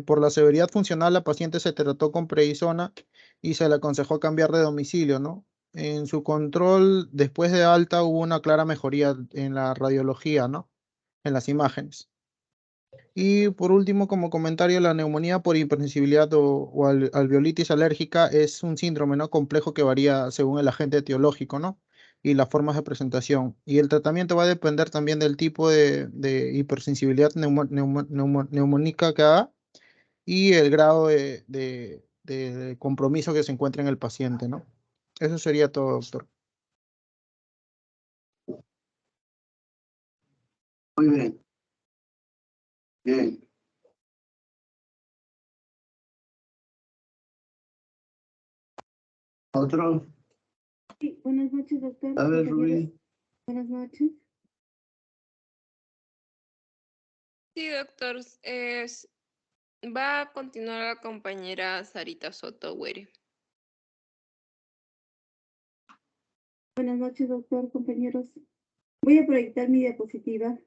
por la severidad funcional, la paciente se trató con prednisona y se le aconsejó cambiar de domicilio, ¿no? En su control, después de alta, hubo una clara mejoría en la radiología, ¿no? En las imágenes. Y por último, como comentario, la neumonía por hipersensibilidad o alveolitis alérgica es un síndrome, ¿no? Complejo que varía según el agente etiológico, ¿no? Y las formas de presentación. Y el tratamiento va a depender también del tipo de hipersensibilidad neumónica que haga y el grado de compromiso que se encuentra en el paciente, ¿no? Eso sería todo, doctor. Muy bien. Bien. ¿Otro? Sí, buenas noches, doctor. A ver, Compañeros, Rubí. buenas noches. Sí, doctor. Va a continuar la compañera Sarita Soto Güere. Buenas noches, doctor, compañeros. Voy a proyectar mi diapositiva.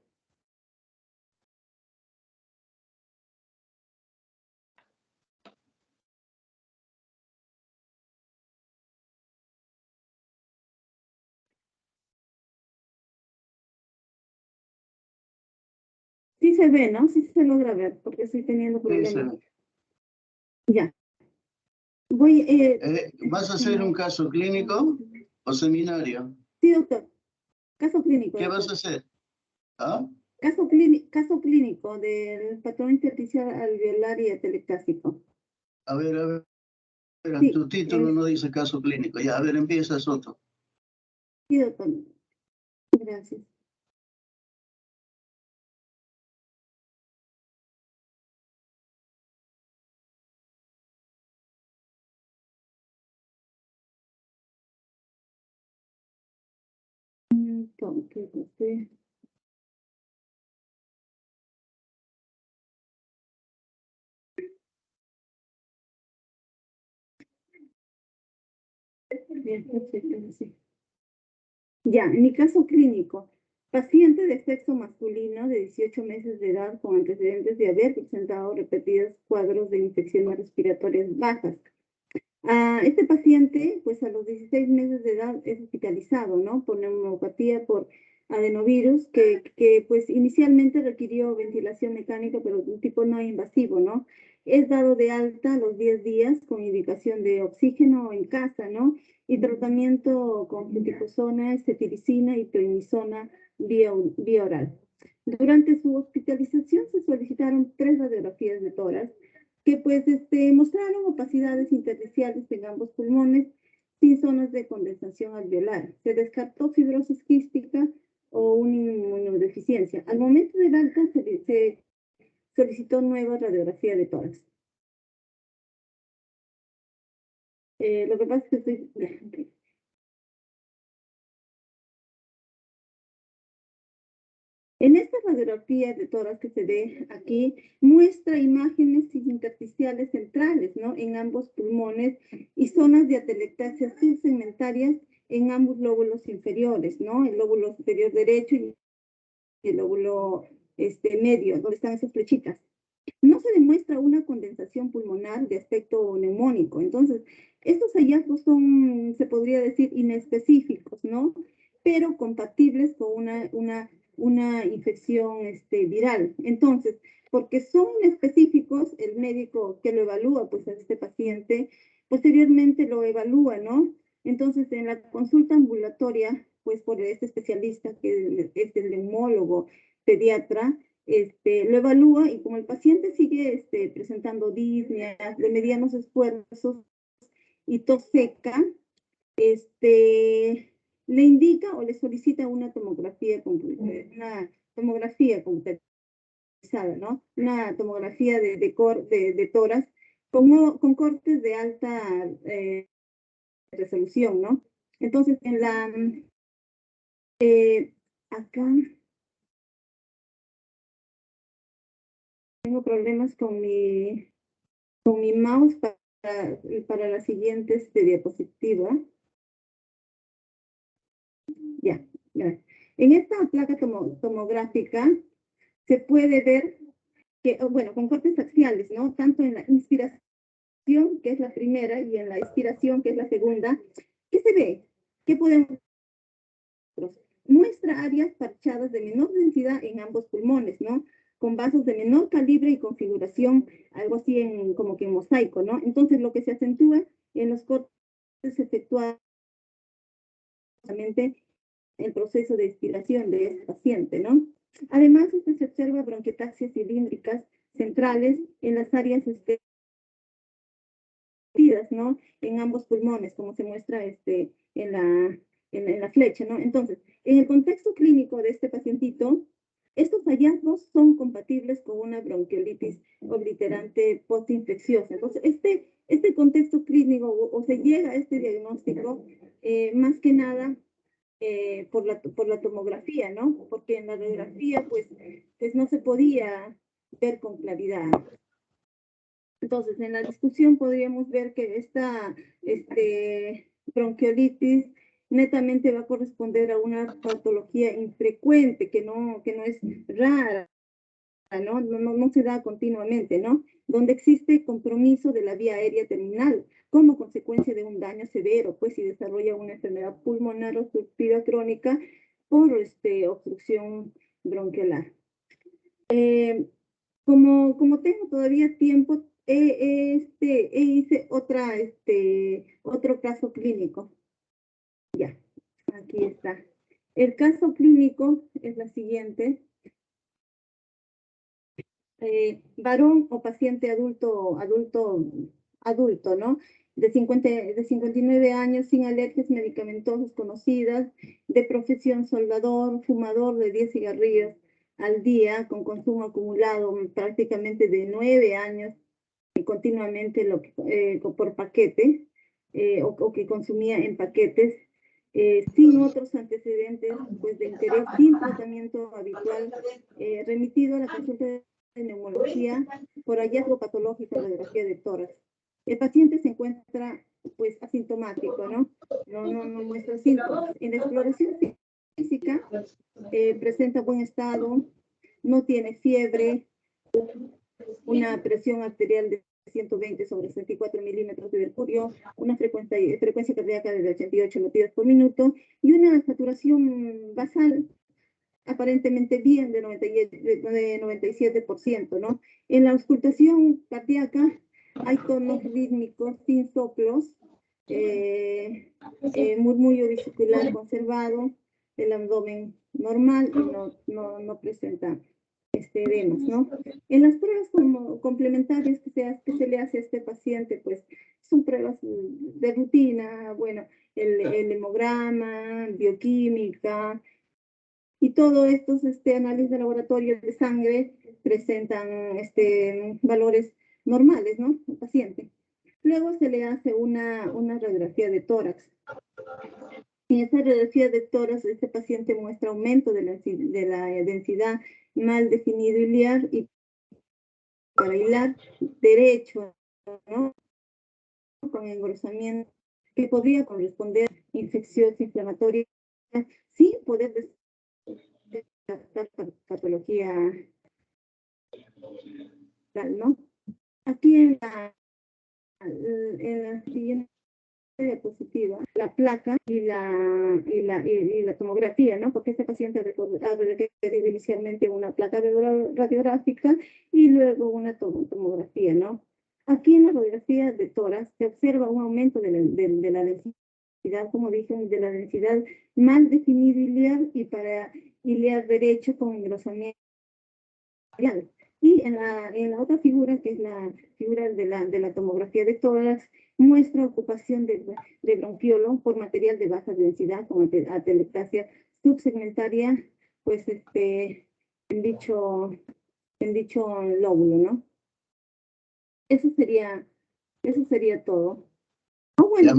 Sí se ve, ¿no? Sí se logra ver, porque estoy teniendo Sí, problemas. sí. Ya. Voy, ¿Vas a hacer un caso clínico o seminario? sí, doctor. Caso clínico, ¿Qué vas doctor. a hacer? ¿Ah? Caso clínico del patrón intersticial alveolar y atelectásico. A ver, Sí, tu título no dice caso clínico. Ya, a ver, empieza Soto. sí, doctor. Gracias. Entonces, bien, perfecto, sí. Ya, en mi caso clínico, paciente de sexo masculino de 18 meses de edad con antecedentes de haber presentado repetidos cuadros de infecciones respiratorias bajas. Este paciente, pues a los 16 meses de edad es hospitalizado, ¿no? Por neumopatía por adenovirus, que pues inicialmente requirió ventilación mecánica, pero de un tipo no invasivo, ¿no? Es dado de alta a los 10 días con indicación de oxígeno en casa, ¿no? Y tratamiento con fluticasona, cetiricina y prednisona vía oral. Durante su hospitalización se solicitaron 3 radiografías de tórax que pues mostraron opacidades intersticiales en ambos pulmones sin zonas de condensación alveolar. Se descartó fibrosis quística o una inmunodeficiencia. Al momento del alta se solicitó nueva radiografía de tórax. Lo que pasa es que estoy... En esta radiografía de tórax que se ve aquí, muestra imágenes intersticiales centrales, ¿no? En ambos pulmones y zonas de atelectasia subsegmentarias en ambos lóbulos inferiores, ¿no? El lóbulo superior derecho y el lóbulo medio, donde están esas flechitas. No se demuestra una condensación pulmonar de aspecto neumónico. Entonces, estos hallazgos son, se podría decir, inespecíficos, ¿no? Pero compatibles con una infección viral. Entonces, porque son inespecíficos, el médico que lo evalúa, pues a este paciente, posteriormente lo evalúa, ¿no? Entonces, en la consulta ambulatoria, pues por este especialista que es el neumólogo pediatra, lo evalúa y como el paciente sigue presentando disneas de medianos esfuerzos y tos seca, le indica o le solicita una tomografía computarizada, ¿no? Una tomografía de tórax con cortes de alta resolución, ¿no? Entonces, acá Tengo problemas con mi mouse para la siguiente diapositiva. Ya. En esta placa tomográfica se puede ver que, bueno, con cortes axiales, ¿no? Tanto en la inspiración, que es la primera, y en la expiración, que es la segunda. ¿Qué se ve? ¿Qué podemos ver? Muestra áreas parchadas de menor densidad en ambos pulmones, ¿no? Con vasos de menor calibre y configuración, algo así como que en mosaico, ¿no? Entonces, lo que se acentúa en los cortes efectuados el proceso de expiración de este paciente, ¿no? Además, se observa bronquiectasias cilíndricas centrales en las áreas ¿no? En ambos pulmones, como se muestra en la flecha, ¿no? Entonces, en el contexto clínico de este pacientito, estos hallazgos son compatibles con una bronquiolitis obliterante postinfecciosa. Entonces, este contexto clínico, o se llega a este diagnóstico, más que nada por la tomografía, ¿no? Porque en la radiografía, pues no se podía ver con claridad. Entonces, en la discusión podríamos ver que esta bronquiolitis netamente va a corresponder a una patología infrecuente, que no es rara, no se da continuamente, ¿no? Donde existe compromiso de la vía aérea terminal como consecuencia de un daño severo, pues si desarrolla una enfermedad pulmonar obstructiva crónica por obstrucción bronquiolar. Como tengo todavía tiempo, hice otro caso clínico. Ya, aquí está. El caso clínico es la siguiente. Varón o paciente adulto, ¿no? De 59 años, sin alergias medicamentosas conocidas, de profesión soldador, fumador de 10 cigarrillos al día, con consumo acumulado prácticamente de 9 años, y continuamente por paquete, o que consumía en paquetes, sin otros antecedentes pues, de interés, sin tratamiento habitual, remitido a la consulta de neumología por hallazgo patológico en radiografía de tórax. El paciente se encuentra pues asintomático, ¿no? No muestra síntomas. En la exploración física presenta buen estado, no tiene fiebre, una presión arterial de 120/64 milímetros de mercurio, una frecuencia cardíaca de 88 latidos por minuto y una saturación basal aparentemente bien de 97%, ¿no? En la auscultación cardíaca hay tonos rítmicos sin soplos, murmullo vesicular conservado, el abdomen normal y no presenta edemas, ¿no? En las pruebas complementarias que se le hace a este paciente, pues son pruebas de rutina, bueno, el hemograma, bioquímica, y todos estos análisis de laboratorio de sangre presentan valores normales, ¿no? El paciente. Luego se le hace una radiografía de tórax. En esa radiografía de tórax, este paciente muestra aumento de la densidad mal definido iliar y parahilar derecho, ¿no? Con engrosamiento que podría corresponder a infecciosa inflamatoria sin poder patología, ¿no? Aquí en la siguiente diapositiva, la placa y la tomografía, ¿no? Porque este paciente ha requerido inicialmente una placa radiográfica y luego una tomografía, ¿no? Aquí en la radiografía de tórax se observa un aumento de la densidad, como dije, de la densidad mal definido iliar y para iliar derecho con engrosamiento. Y en la otra figura, que es la figura de la tomografía de tórax, muestra ocupación de bronquiolo por material de baja densidad, como atelectasia subsegmentaria, pues en dicho lóbulo, ¿no? Eso sería todo. Bueno,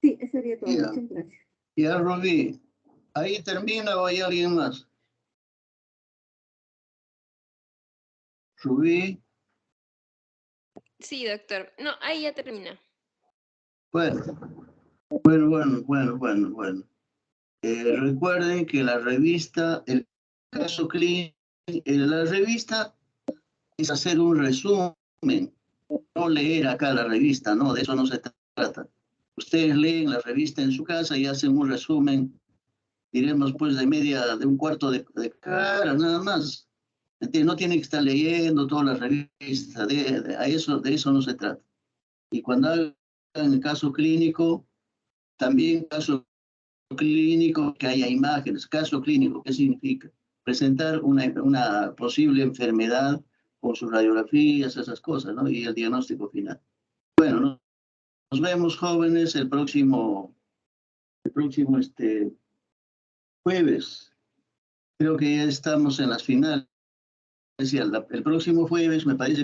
sí, eso sería todo. Ya. Muchas gracias. Ya, Rubí, ¿ahí termina o hay alguien más? Rubí. Sí, doctor. No, ahí ya termina. Bueno. Recuerden que la revista, el caso clínico, la revista es hacer un resumen, no leer acá la revista, no, de eso no se trata. Ustedes leen la revista en su casa y hacen un resumen, diremos pues de un cuarto de cara, nada más. ¿Entiendes? No tienen que estar leyendo todas las revistas, de eso no se trata. Y cuando hagan el caso clínico, también caso clínico, que haya imágenes. Caso clínico, ¿qué significa? Presentar una posible enfermedad con sus radiografías, esas cosas, ¿no? Y el diagnóstico final. Bueno, nos vemos, jóvenes, el próximo jueves. Creo que ya estamos en las finales. El próximo jueves me parece que